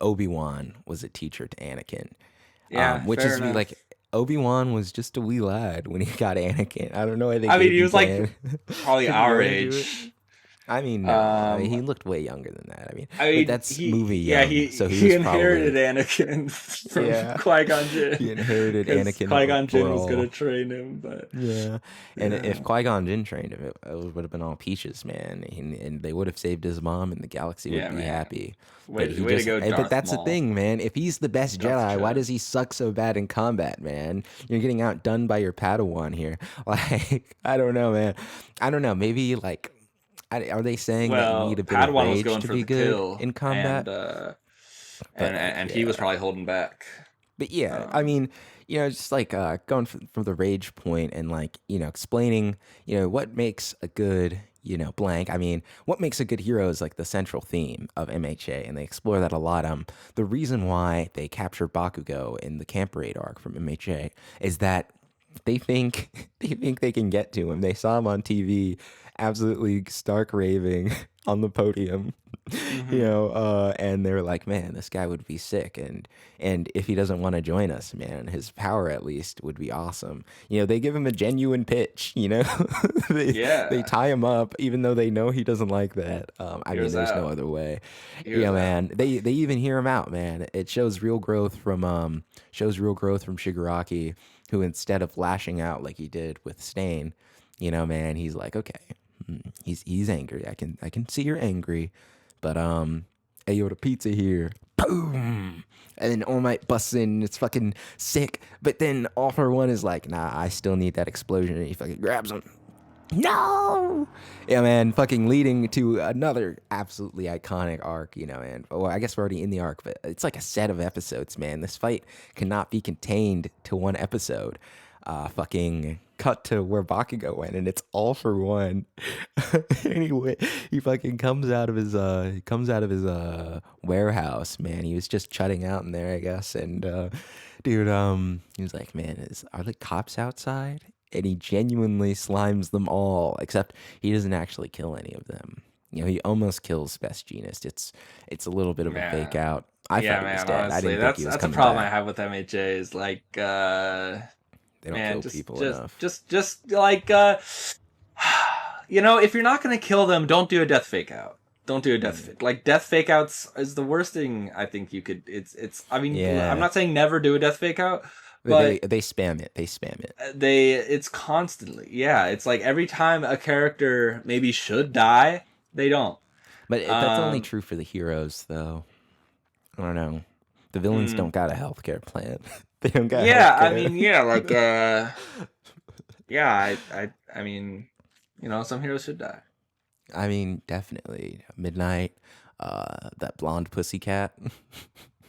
Obi-Wan was a teacher to Anakin. Yeah, Which fair is to be enough. like Obi-Wan was just a wee lad when he got Anakin. I don't know why they I mean, gave he him was like plan probably to our grow into it. age. I mean, no, Um, he looked way younger than that. I mean, I but mean, that's movie he young, so he he was inherited probably Anakin from yeah. Qui Gon He Jinn inherited because Anakin Qui Gon Jinn was gonna Brawl. train him, but Yeah, and if yeah, Qui Gon Jinn trained him, it would have been all peaches, man, and they would have saved his mom, and the galaxy would yeah, be man. happy. But he Way to just, go, but Darth that's the Maul. thing, man. If he's the best Darth Jedi, why Chud. does he suck so bad in combat, man? You're getting outdone by your Padawan here. Like, I don't know, man. I don't know. Maybe like, are they saying that you need Well, a bit of Padawan was rage going to for be the good kill, in combat? But like, and he was yeah. probably holding back. But yeah, I Um, mean, just like going from the rage point and like explaining what makes a good blank. I mean, what makes a good hero is like the central theme of MHA, and they explore that a lot. The reason why they capture Bakugo in the Camp Raid arc from MHA is that they think they can get to him. They saw him on TV, absolutely stark raving on the podium, Mm-hmm. and they were like, "Man, this guy would be sick." And if he doesn't want to join us, man, his power at least would be awesome. They give him a genuine pitch. They Yeah. tie him up, even though they know he doesn't like that. I mean, Here's there's no out. other way. Here's Yeah, out. man. They even hear him out, man. It shows real growth from Shigaraki, who instead of lashing out like he did with Stain, man, he's like, okay, he's angry. I can see you're angry, but hey, yo, the pizza here, boom, and then All Might busts in. And it's fucking sick, but then All for One is like, nah, I still need that explosion, and he fucking grabs him. No! Yeah, man, fucking leading to another absolutely iconic arc, man. Well, I guess we're already in the arc, but it's like a set of episodes, man. This fight cannot be contained to one episode. Fucking cut to where Bakugo went, and it's All for One. Anyway, he fucking comes out of his warehouse, man. He was just chutting out in there, I guess, and dude, he was like, man, are the cops outside? And he genuinely slimes them all, except he doesn't actually kill any of them. He almost kills Best Jeanist. It's a little bit of a fake Man. out. I Yeah, thought he was man, dead. I honestly, didn't think that's he was that's a coming problem I back. have with MHA is like They don't man, kill just people just enough. just just like if you're not gonna kill them, don't do a death fake out. Don't do a death fake. Like death fake outs is the worst thing I think you could it's I mean, I'm Yeah, not saying never do a death fake out, they but they spam it. They spam it. it's constantly. Yeah, it's like every time a character maybe should die, they don't. But that's only Um true for the heroes, though. I don't know. The villains hmm. don't got a healthcare plan. They don't got Yeah, I healthcare. mean, yeah, like yeah, I mean, some heroes should die. I mean, definitely Midnight. That blonde pussycat.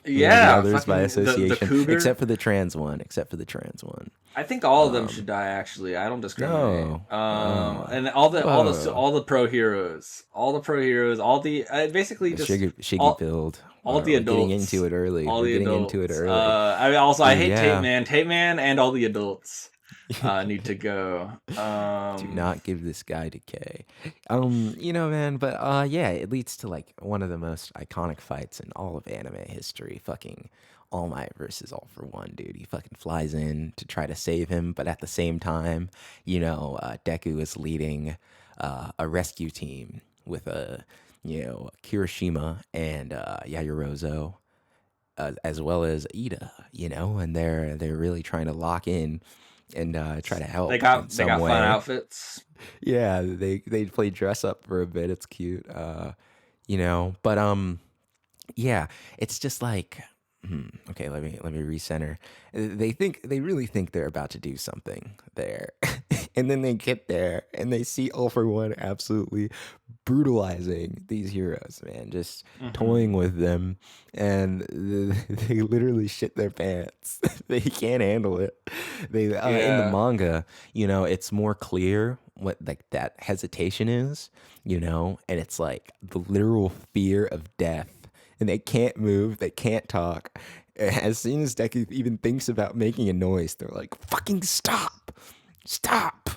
The Yeah, others by fucking the association, cougar. except for the trans one. Except for the trans one. I think all of them should Um, die. Actually, I don't discriminate. no. Oh. And all the Whoa. all the pro heroes, all the basically The just Shiggy all build. all the We're getting into adults, it early. all We're the getting into it adults. early. I Dude, hate Tape yeah. Man, and all the adults need to go. Do not give this guy decay. Man, but yeah, it leads to like one of the most iconic fights in all of anime history. Fucking All Might versus All for One, dude. He fucking flies in to try to save him, but at the same time, Deku is leading a rescue team with Kirishima and Yaoyorozo, as well as Ida, and they're really trying to lock in and try to they help in got they some got fun way. outfits. Yeah, they play dress up for a bit. It's cute, But yeah, it's just like, okay, let me recenter. They really think they're about to do something there, and then they get there and they see All for One absolutely brutalizing these heroes, man, just Hmm. toying with them, and they literally shit their pants. They can't handle it. They in the Yeah, manga, it's more clear what like that hesitation is, and it's like the literal fear of death, and they can't move, they can't talk. As soon as Deku even thinks about making a noise, they're like, "Fucking stop, stop,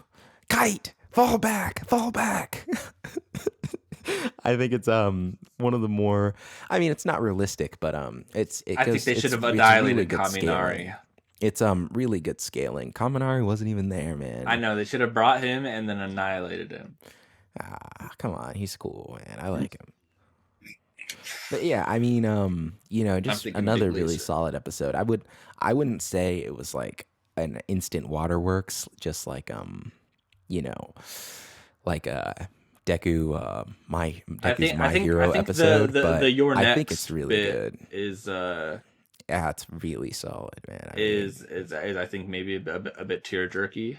kite, fall back, fall back." I think it's one of the more. I mean, it's not realistic, but it I think goes they should it's have it's really annihilated good scaling. Kaminari. It's really good scaling. Kaminari wasn't even there, I man. know they should have brought him and then annihilated him. Come on, he's cool, man. I like him. But yeah, I mean, I'm just thinking Big another really Laser. solid episode. I wouldn't say it was like an instant waterworks, just like you know, like Deku's My I Hero think the episode, the but Your I think it's Next really bit good. is Yeah, it's really solid, man. I mean, is I think maybe a bit tear jerky.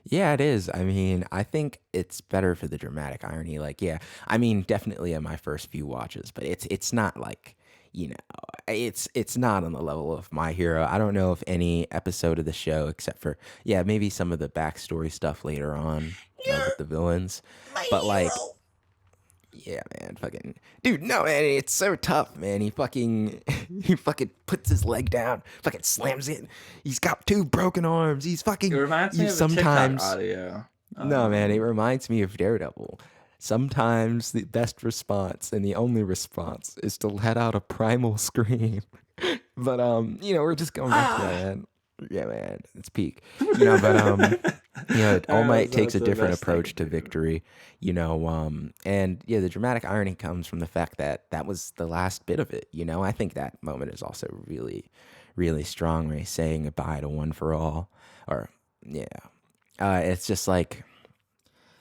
yeah, it is. I mean, I think it's better for the dramatic irony. Like, yeah, I mean, definitely in my first few watches, but it's not like, you know, it's not on the level of My Hero. I don't know if any episode of the show, except for yeah, maybe some of the backstory stuff later on with the villains, My but like hero. Yeah, man, fucking dude. No, man, it's so tough, man. He fucking he fucking puts his leg down, fucking slams it. He's got two broken arms. He's It fucking reminds me you of a TikTok sometimes. audio. No, man, it Um, reminds me of Daredevil. Sometimes the best response and the only response is to let out a primal scream. But we're just going back to that, ah. man. Yeah, man, it's peak. But that All Might takes was a the different best I approach could to do. victory. And yeah, the dramatic irony comes from the fact that that was the last bit of it. I think that moment is also really, really strong. Where he's saying goodbye to One for All, or yeah, it's just like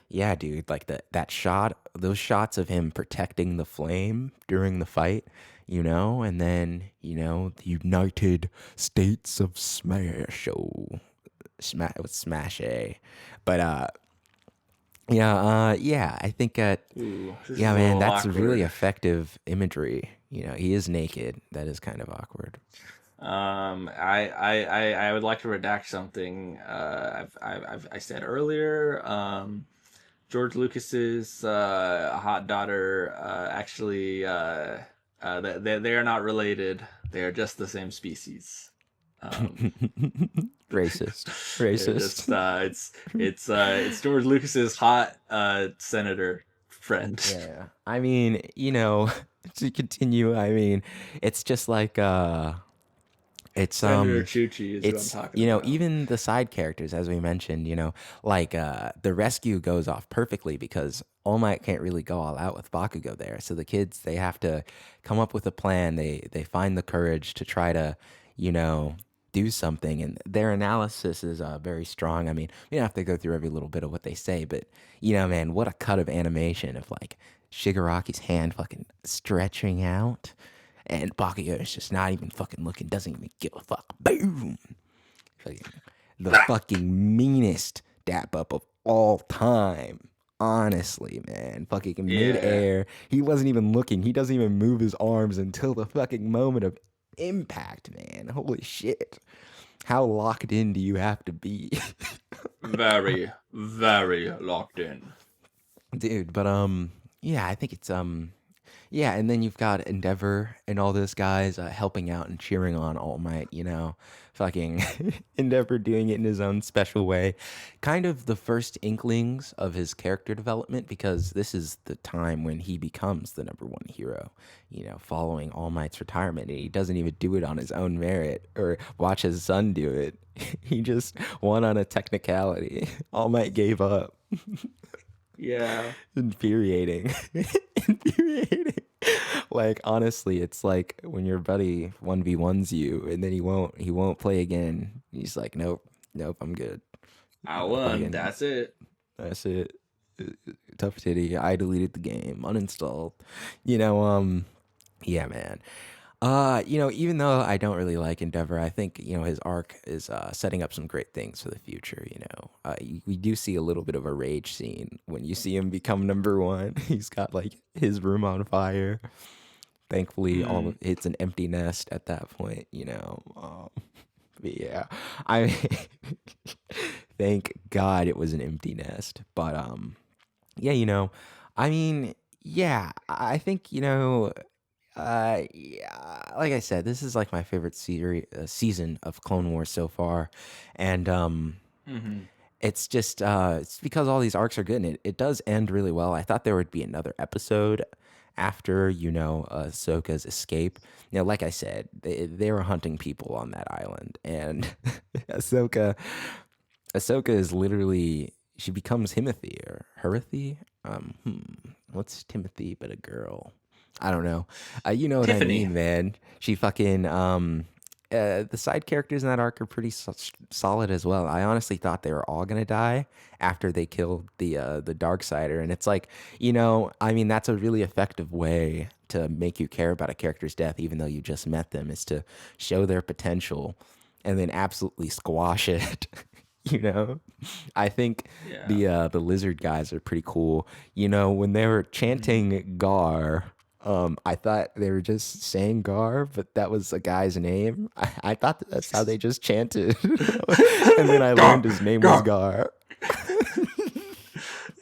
yeah, dude, like that shot, those shots of him protecting the flame during the fight, and then, the United States of Smash, with Smash A. But yeah, I think Ooh, this yeah, is a man, little that's really awkward. effective imagery. He is naked. That is kind of awkward. I would like to redact something. I said earlier. George Lucas's hot daughter actually they are not related. They are just the same species. Um, Racist. they're just Racist. it's George Lucas's hot senator friend. Yeah. I mean, to continue, I mean, it's just like it's Senator Chuchi is who I'm it's talking about. even the side characters as we mentioned, like the rescue goes off perfectly because All Might can't really go all out with Bakugo there. So the kids they have to come up with a plan. They find the courage to try to, you know, do something and their analysis is very strong. I mean, we don't have to go through every little bit of what they say, but man, what a cut of animation of like Shigaraki's hand fucking stretching out and Bakugo is just not even fucking looking, doesn't even give a fuck. Boom! Fucking, the fucking meanest dap up of all time. Honestly, man. Fucking Yeah. midair. He wasn't even looking. He doesn't even move his arms until the fucking moment of impact, man. Holy shit. How locked in do you have to be? Very, very locked in. Dude, but yeah, I think it's yeah, and then you've got Endeavor and all those guys helping out and cheering on All Might, fucking Endeavor doing it in his own special way. Kind of the first inklings of his character development because this is the time when he becomes the number one hero, following All Might's retirement. And he doesn't even do it on his own merit or watch his son do it. He just won on a technicality. All Might gave up. Yeah. Infuriating. Infuriating. Like honestly, it's like when your buddy 1v1s you and then he won't play again. He's like, "Nope. Nope, I'm good." I won. Fucking That's it. that's it. Tough titty. I deleted the game. Uninstalled. You know, um yeah, man. Even though I don't really like Endeavor, I think, his arc is setting up some great things for the future, we do see a little bit of a rage scene when you see him become number one. He's got like his room on fire. Thankfully, Mm. it's an empty nest at that point, but yeah, I thank God it was an empty nest. But yeah, I mean, yeah, I think yeah, like I said, this is like my favorite season of Clone Wars so far, and Hmm. it's just it's because all these arcs are good and it does end really well. I thought there would be another episode after Ahsoka's escape. Like I said, they were hunting people on that island, and Ahsoka Ahsoka is literally she becomes Himothy or Herathi. What's Timothy but a girl? I don't know. You know what I Tiffany. mean, man. She fucking the side characters in that arc are pretty solid as well. I honestly thought they were all gonna die after they killed the dark sider, and it's like I mean that's a really effective way to make you care about a character's death, even though you just met them, is to show their potential and then absolutely squash it. you know I think Yeah. the lizard guys are pretty cool. When they were Hmm. chanting Gar, I thought they were just saying Gar, but that was a guy's name. I thought that's how they just chanted. And then I learned Gar, his name was gar. Gar.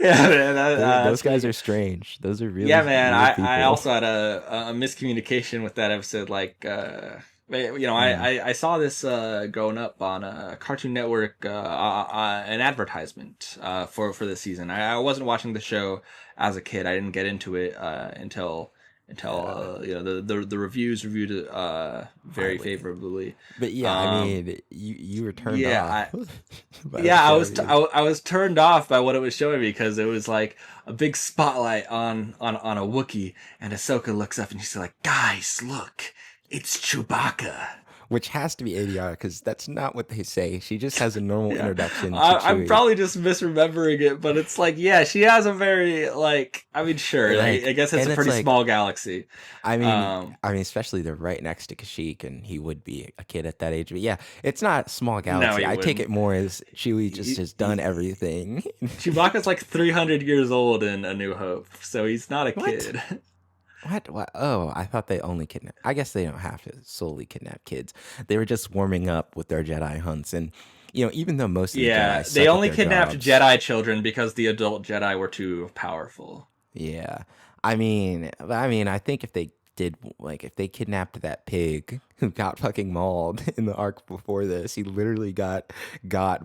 Yeah, man. Those guys Speaking, are strange. Those are yeah, really man. weird I people. also had a miscommunication with that episode. Like, Mm. I saw this growing up on Cartoon Network, an advertisement for this season. I wasn't watching the show as a kid. I didn't get into it until Yeah, the reviews reviewed it very highly. favorably. But yeah, I Um, mean, you were turned yeah, off by the yeah, show. You I was turned off by what it was showing me because it was like a big spotlight on a Wookiee, and Ahsoka looks up and she's like, "Guys, look, it's Chewbacca." which has to be ADR because that's not what they say. She just has a normal Yeah, introduction to I'm Chewie. probably just misremembering it, but it's like, yeah, she has a very like, I mean, sure, I Like, guess it's and a it's pretty like, small galaxy. I mean, Um, especially they're right next to Kashyyyk, and he would be a kid at that age. But yeah, it's not a small no, galaxy. he I take wouldn't. it more as Chewie just has done everything. Chewbacca's like 300 years old in A New Hope, so he's not a What? kid. What? What? Oh, I thought they only kidnap. I guess they don't have to solely kidnap kids. They were just warming up with their Jedi hunts, and even though most of the Yeah, Jedi they suck at only their kidnapped jobs, Jedi children because the adult Jedi were too powerful. yeah. I mean, I think if they did, like, if they kidnapped that pig who got fucking mauled in the arc before this, he literally got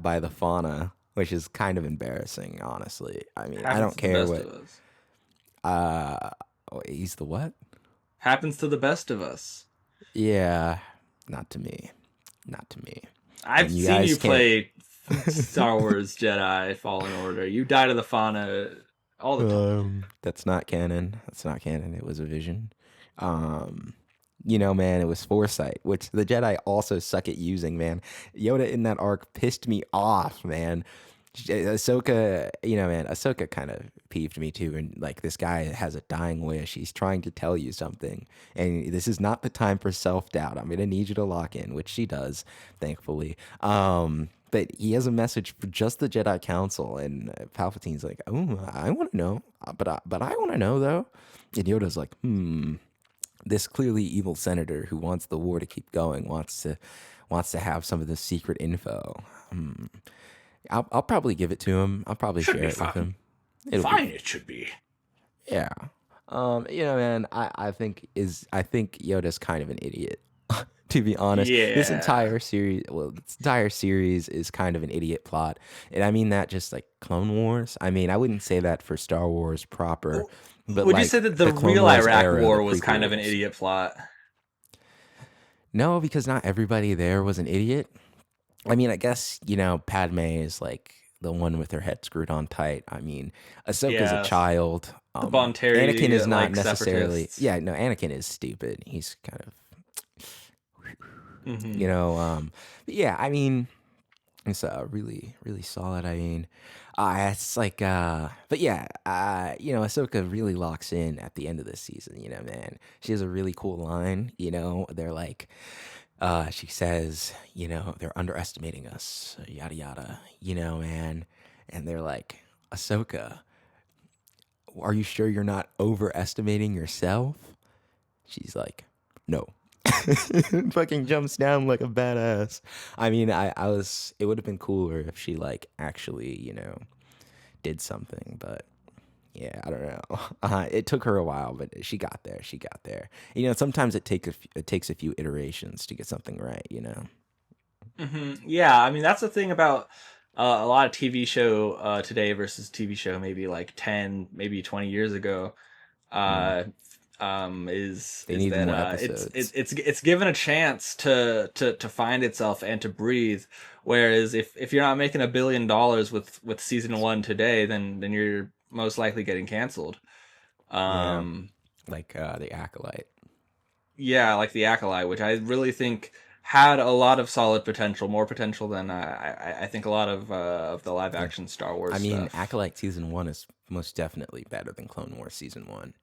by the fauna, which is kind of embarrassing, honestly. I mean, I Happens don't to the care best of what. us. Uh, he's the what? Happens to the best of us. Yeah, not to me, not to me. I've And you seen you guys can't. play Star Wars Jedi Fallen Order. You die to the fauna all the time. That's not canon. That's not canon. It was a vision. Um, man, it was foresight, which the Jedi also suck at using, man. Yoda in that arc pissed me off, man. Ahsoka, man, Ahsoka kind of peeved me too. And like, this guy has a dying wish. He's trying to tell you something. And this is not the time for self doubt. I'm going to need you to lock in, which she does, thankfully. But he has a message for just the Jedi Council. And Palpatine's like, oh, I want to know. But I want to know, though. And Yoda's like, this clearly evil senator who wants the war to keep going wants to have some of this secret info. I'll probably give it to him. I'll probably Should share be it with fine. him. It'll be Fine, it should be. yeah. Man, I think Yoda's kind of an idiot. To be honest, Yeah. this entire series is kind of an idiot plot, and I mean that just like Clone Wars. I mean, I wouldn't say that for Star Wars proper, but Would you say like that the the Clone real Wars Iraq era, the War was kind of an prequels. idiot plot? No, because not everybody there was an idiot. I mean, I guess, Padme is like the one with her head screwed on tight. I mean, Ahsoka's a Yeah, child. the Anakin is Bonteri not like necessarily. separatists. Yeah, no, Anakin is stupid. He's kind of, Hmm. you know. Yeah, I mean, it's really, really solid. I mean, it's like, but yeah, Ahsoka really locks in at the end of this season. Man, she has a really cool line. They're like, she says, they're underestimating us, yada yada, man. And they're like, Ahsoka, are you sure you're not overestimating yourself? She's like, no. Fucking jumps down like a badass. I mean, it would have been cooler if she like actually, did something, but yeah, I don't know. It took her a while, but she got there. She got there. Sometimes it takes a few iterations to get something right. Yeah, I mean that's the thing about a lot of TV show today versus TV show maybe like 10, maybe 20 years ago. Mm. Uh, They is needed that more episodes. it's given a chance to find itself and to breathe. Whereas if you're not making $1 billion with season one today, then you're most likely getting canceled. Yeah, Um, like the Acolyte. yeah, like the Acolyte, which I really think had a lot of solid potential, more potential than I think a lot of the live Yeah, action Star Wars I mean, stuff. Acolyte season one is most definitely better than Clone Wars season one.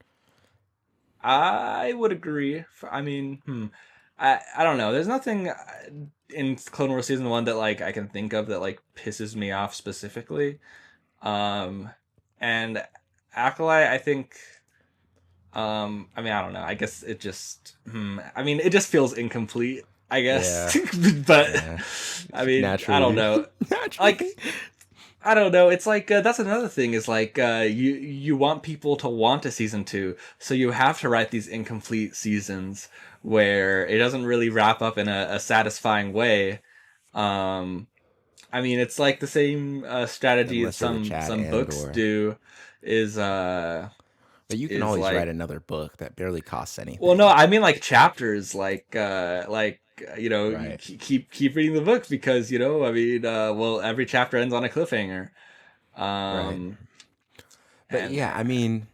I would agree. I mean, I don't know. There's nothing in Clone Wars season one that like I can think of that like pisses me off specifically. Um, and Acolyte, I think. I mean, I don't know. I guess it just. I mean, it just feels incomplete. I Yeah, guess, but yeah, I mean, I don't naturally, know. Like naturally. I don't know. It's like that's another thing. Is like you want people to want a season two, so you have to write these incomplete seasons where it doesn't really wrap up in a satisfying way. Um, I mean, it's like the same strategy that Unless you're the some Chad books Andor. do. Is uh But you can is always write like another book that barely costs well, no, anything. I mean like chapters, you Right. keep reading the books because I mean, well, every chapter ends on a cliffhanger. Right. Um, But and yeah, I mean,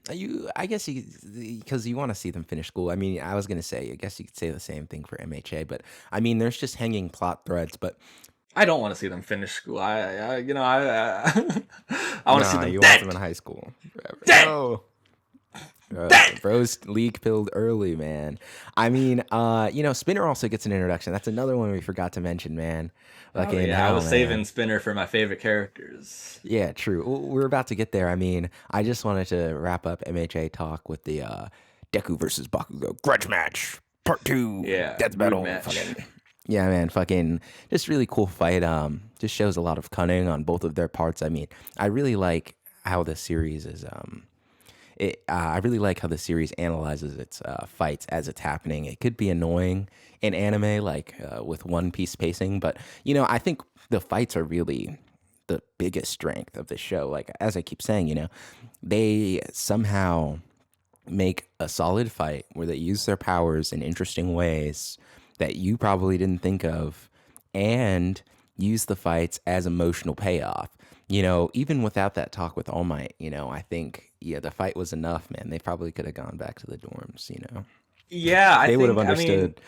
I guess because you want to see them finish school. I mean, I was gonna say, I guess you could say the same thing for MHA, but I mean, there's just hanging plot threads. But I don't want to see them finish school. I want to see nah, them you want them in dead, high school forever. dead, No, dead. bro's league pilled early, man. I mean, Spinner also gets an introduction. That's another one we forgot to mention, man. Oh Fucking yeah, I hell, was saving man. Spinner for my favorite characters. Yeah, true. We're about to get there. I mean, I just wanted to wrap up MHA talk with the Deku versus Bakugo grudge match, part two, Yeah, death brood battle. match. Fucking yeah, man. Fucking just really cool fight. Just shows a lot of cunning on both of their parts. I mean, I really like how the series is. I really like how the series analyzes its fights as it's happening. It could be annoying in anime, like with One Piece pacing, but I think the fights are really the biggest strength of the show. Like as I keep saying, they somehow make a solid fight where they use their powers in interesting ways that you probably didn't think of, and use the fights as emotional payoff. Even without that talk with All Might, I think the fight was enough, man. They probably could have gone back to the dorms. Yeah, I They would have think. I mean, understood.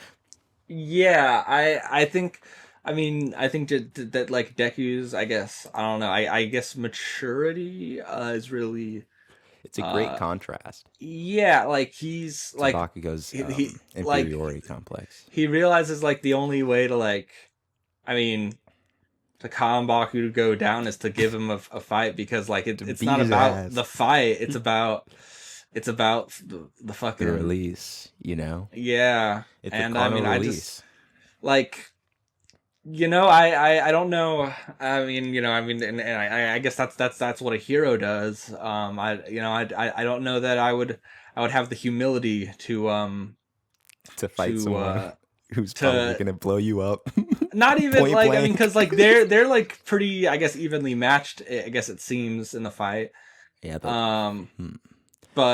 yeah, I think. I mean, I think that like Deku's. I guess I don't know. I guess maturity is really. It's a great Uh, contrast yeah, like he's to like Bakugo's he like inferiority complex. he realizes like the only way to like. I mean, to calm Baku to go down is to give him a fight because like To it's beat not his about ass. the fight. It's about the The fucking release. yeah. It's a And I carnal mean, I just release. like I don't know. I guess that's what a hero does. I don't know that I would have the humility To fight to someone who's probably to gonna blow you up not even point like I mean blank. because like they're like pretty I guess evenly matched. I guess it seems in the fight. Yeah, Um, hmm.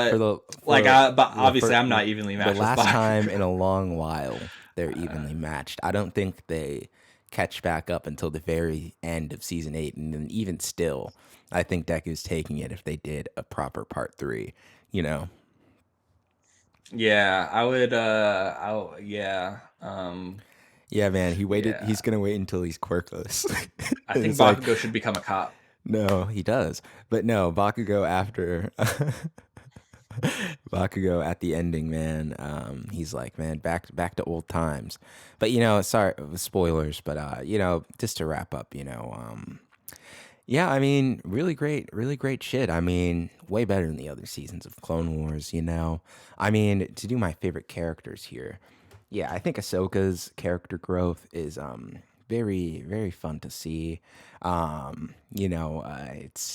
for but the like for but the obviously for I'm not evenly the matched with last time in Bakugo. a long while they're evenly matched. I don't think they catch back up until the very end of season 8, and then even still, I think Deku's taking it if they did a proper part 3. You know, Yeah, I would. Yeah. yeah, man. He waited. Yeah. He's gonna wait until he's quirkless, I and think it's like, Bakugo should become a cop. no, he does, but no, Bakugo after. Bakugo at the ending, man. He's like, man, back to old times. But sorry, spoilers. But just to wrap up, yeah, I mean, really great shit. I mean, way better than the other seasons of Clone Wars. I mean, to do my favorite characters here, yeah, I think Ahsoka's character growth is very very fun to see.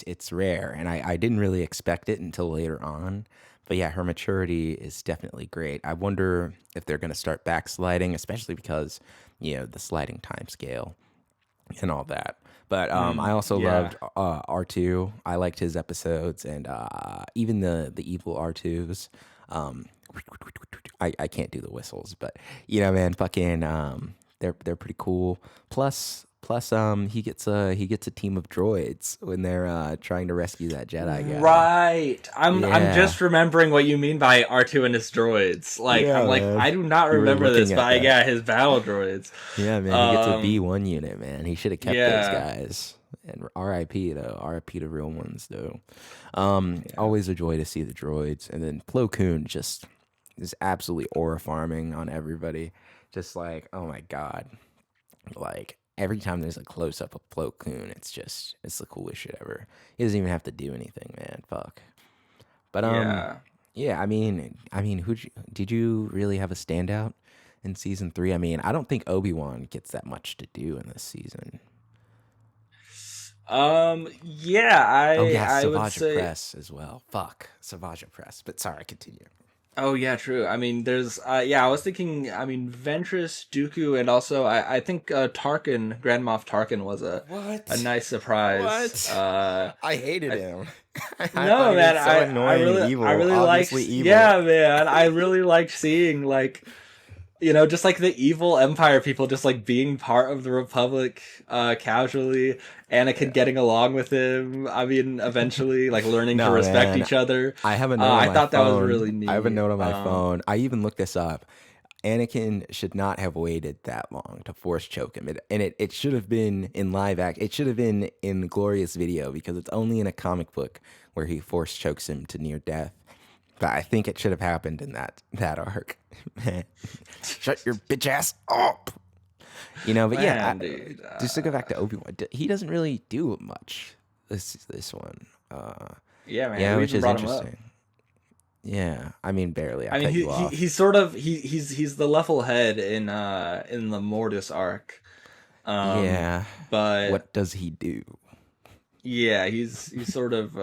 It's rare, and I didn't really expect it until later on. But yeah, her maturity is definitely great. I wonder if they're gonna start backsliding, especially because the sliding time scale and all that. But I also Yeah. loved R2. I liked his episodes, and even the evil R2s. Um, I can't do the whistles, but man, fucking they're pretty cool. Plus he gets a team of droids when they're trying to rescue that Jedi guy. Right. I'm Yeah, just remembering what you mean by R2 and his droids. Like I'm yeah, like man. I do not You were remember this, looking but at that. yeah, his battle droids. Yeah, man. He gets a Um. B1 unit, man. He should have kept those Yeah. guys. And RIP though. RIP to real ones though. Yeah. Always a joy to see the droids. And then Plo Koon just is absolutely aura farming on everybody. Just like, oh my God. Like every time there's a close up of Plo Koon, it's the coolest shit ever. He doesn't even have to do anything, man. Fuck. But Yeah. yeah, I mean, did you really have a standout in season 3? I mean, I don't think Obi-Wan gets that much to do in this season. Yeah, Oh I yeah, I would Savage say. Press as well. Fuck, Savage Press. But sorry, continue. Oh yeah, true. I mean, there's yeah, I was thinking. I mean, Ventress, Dooku, and also I think Tarkin, Grand Moff Tarkin was a What? nice surprise. What? I hated I him. I thought No, he man, was so annoying, I evil, really obviously liked, evil. yeah, man, I really liked seeing like, just like the evil Empire people just like being part of the Republic, casually. Anakin Yeah. getting along with him. I mean, eventually, like learning to No, respect man. each other. I have a note on I my thought that was really phone. I have a neat. note on my phone. I even looked this up. Anakin should not have waited that long to force choke him. It should have been in live act. It should have been in Glorious Video because it's only in a comic book where he force chokes him to near death. But I think it should have happened in that arc. Man, shut your bitch ass up. But yeah, Man, dude. just to go back to Obi-Wan, he doesn't really do much. This one. Yeah, man. Yeah, Who which even is brought him up? interesting. Yeah, I mean barely. I I mean, cut you off. he's sort of he's the level head in the Mortis arc. Um, Yeah. but What does he do? yeah, he's sort of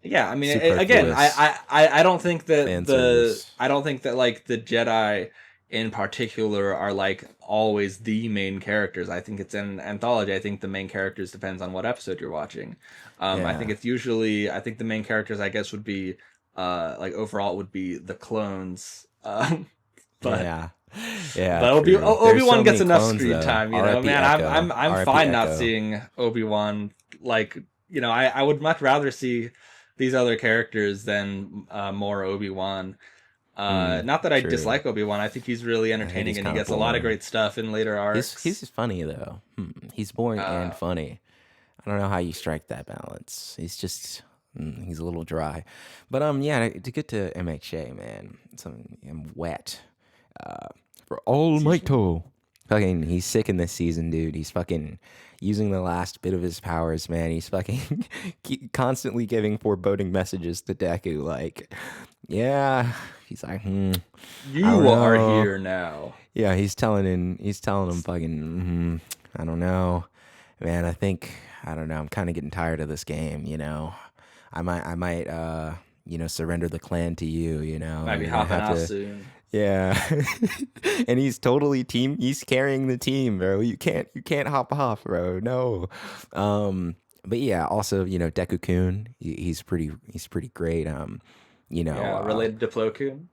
yeah. I mean, again, Superfluous I don't think that fan service. I don't think that like the Jedi in particular are like always the main characters. I think it's an anthology. I think the main characters depends on what episode you're watching. I think Yeah. it's usually I think the main characters I guess would be like overall would be the clones. But Yeah. Yeah, true. Obi There's Wan so gets many enough clones screen though. time, R.I.P. man. Echo. I'm R.I.P. fine not Echo. seeing Obi Wan like I would much rather see these other characters than more Obi Wan. Not that I True. dislike Obi Wan. I think he's really I heard entertaining he's and he kind of gets a lot of boring. great stuff in later He's arcs. just funny though. He's boring and Uh, funny. I don't know how you strike that balance. He's a little dry. But yeah, to get to MHA, man. I'm wet. Uh, for All excuse me. Might. Fucking, he's sick in this season, dude. He's fucking using the last bit of his powers, man. He's fucking constantly giving foreboding messages to Deku, like, yeah. He's like, I don't You are know. here now. Yeah, he's telling him fucking, I don't know, man. I don't know. I'm kind of getting tired of this game. I might, surrender the clan to you. Might be You're gonna hopping have out to, soon. yeah. And he's totally team. He's carrying the team, bro. You can't hop off, bro. No. But yeah, also, Deku Kun, he's pretty great. You know, Yeah, uh, related to Plo Koon.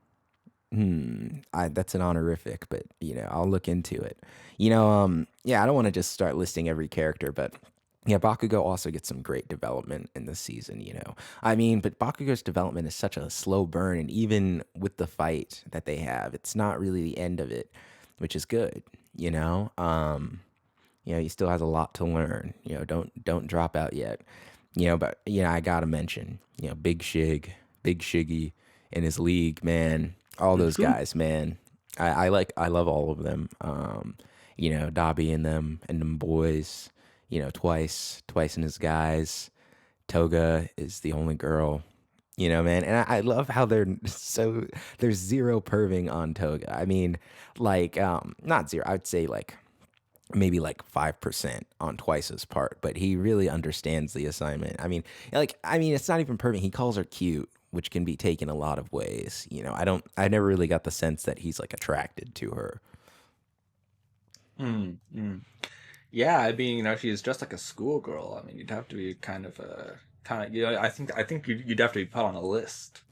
that's an honorific, but I'll look into it. Yeah, I don't want to just start listing every character, but yeah, Bakugo also gets some great development in this season. I mean, but Bakugo's development is such a slow burn, and even with the fight that they have, it's not really the end of it, which is good. He still has a lot to learn. Don't drop out yet. But I gotta mention, Big Shiggy, and his league, man. All those guys, man. I love all of them. Dobby and them boys. Twice and his guys. Toga is the only girl. Man, and I love how there's zero perving on Toga. I mean, like, not zero. I would say like maybe like 5% on Twice's part, but he really understands the assignment. I mean, it's not even perving. He calls her cute, which can be taken a lot of ways. I never really got the sense that he's like attracted to her. Mm, mm. Yeah, I mean, she's just like a schoolgirl. I mean, you'd have to be kind of, I think you'd have to be put on a list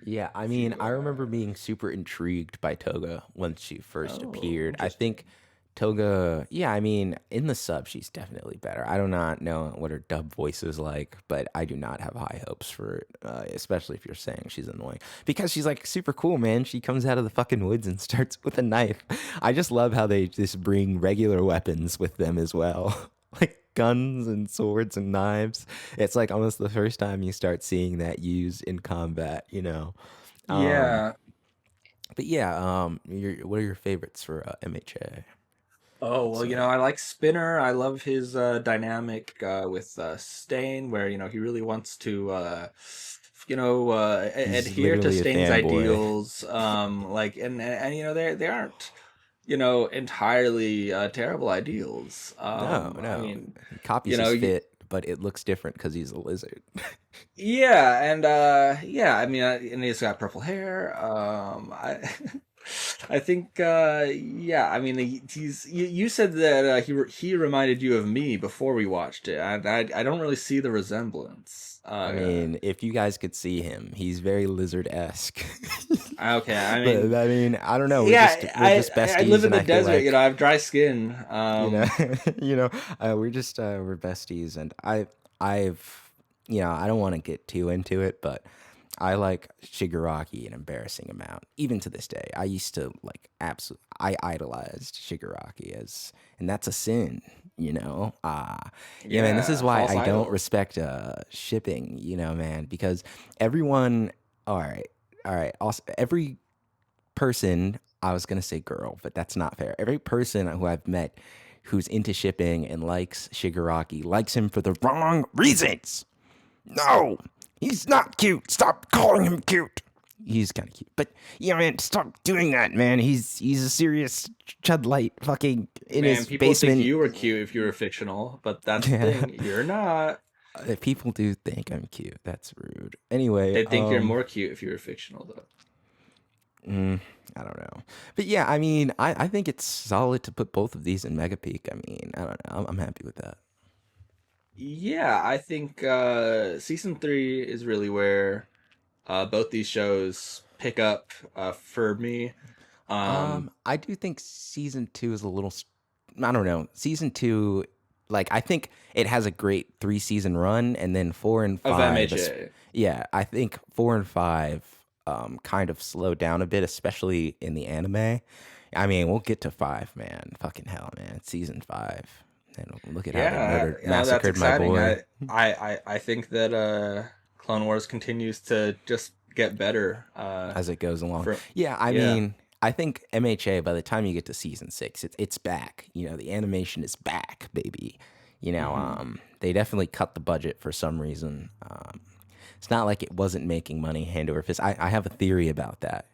Yeah, I if mean, you. I remember being super intrigued by Toga when she first Oh, appeared. I think interesting. Toga, yeah, I mean, in the sub, she's definitely better. I do not know what her dub voice is like, but I do not have high hopes for it, especially if you're saying she's annoying. Because she's like super cool, man. She comes out of the fucking woods and starts with a knife. I just love how they just bring regular weapons with them as well. Like guns and swords and knives. It's like almost the first time you start seeing that used in combat. Um, Yeah. but yeah, what are your favorites for MHA? Oh well, So I like Spinner. I love his dynamic with Stain, where he really wants to he's adhere to literally a Stain's fanboy. ideals. Like and they aren't. entirely terrible ideals. No, I no. mean, He you copies know, his you, fit, but it looks different because he's a lizard. yeah, and yeah, I mean, and he's got purple hair. I think, yeah, I mean, you said that he reminded you of me before we watched it. I don't really see the resemblance. I mean, if you guys could see him, he's very lizard-esque. Okay, I But mean, I mean, I don't know. yeah, We're just I live besties, in and the I feel desert. like I have dry skin. you know, you know, we're besties, and I've I don't want to get too into it, but I like Shigaraki an embarrassing amount. Even to this day, I used to like absolutely. I idolized Shigaraki and that's a sin. Yeah, man. This is Yeah, why false I don't idol. respect shipping. Man, because everyone. All right, all right. Also, every person, I was gonna say girl, but that's not fair. Every person who I've met who's into shipping and likes Shigaraki likes him for the wrong reasons. No, he's not cute. Stop calling him cute. He's kind of cute, but yeah, man, stop doing that, man. He's a serious chudlight, fucking in Man, his people would think basement. you were cute if you were fictional, but that's the Yeah, thing. You're not. people do think I'm cute. That's rude. Anyway, They'd think you're more cute if you were fictional, though. I don't know. But yeah, I mean, I think it's solid to put both of these in Mega Peak. I mean, I don't know. I'm happy with that. Yeah, I think season three is really where both these shows pick up for me. I do think season two is a little. I don't know. Season two, like I think it has a great 3 season run, and then four and Of five. MHA. Yeah, I think 4 and 5 kind of slow down a bit, especially in the anime. I mean, we'll get to 5, man. Fucking hell, man. It's season 5, and look at how they Yeah, that's massacred my exciting. boy. I think that Clone Wars continues to just get better. As it goes along. For Yeah, I yeah. mean, I think MHA by the time you get to season 6, it's back. The animation is back, baby. Hmm. They definitely cut the budget for some reason. It's not like it wasn't making money hand over fist. I have a theory about that.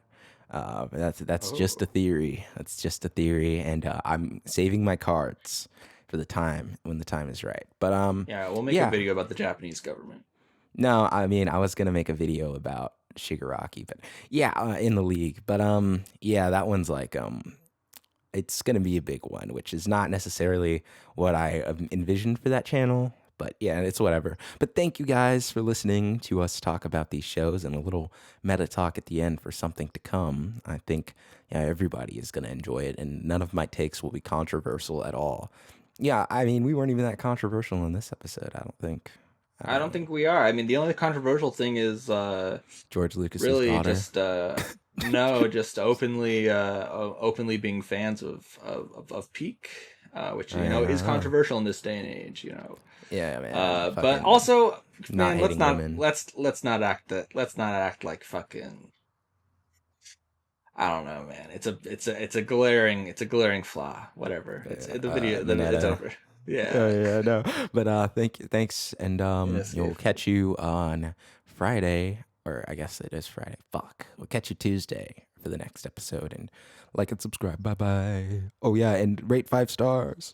But that's just a Oh. theory. That's just a theory, and I'm saving my cards for the time when the time is right. But Yeah, we'll make a yeah, video about the Japanese government. no, I mean, I was gonna make a video about Shigaraki, but yeah, in the league. But yeah, that one's like it's gonna be a big one, which is not necessarily what I envisioned for that channel. But yeah, it's whatever. But thank you guys for listening to us talk about these shows and a little meta talk at the end for something to come. I think yeah, everybody is gonna enjoy it, and none of my takes will be controversial at all. Yeah, I mean, we weren't even that controversial in this episode. I don't think. I don't think we are. I mean, the only controversial thing is George Lucas's really daughter. just no, just openly being fans of Peak, which is Yeah, controversial in this day and age. yeah, man. But Fucking also, not man, hating women. let's not act like fucking. I don't know, man. It's a glaring flaw. Whatever. It's the video. It's Meta. over. Oh Yeah. yeah, no. But thanks, and Yes. you'll catch you on Friday, or I guess it is Friday. Fuck, we'll catch you Tuesday for the next episode, and like and subscribe. Bye bye. Oh yeah, and rate 5 stars.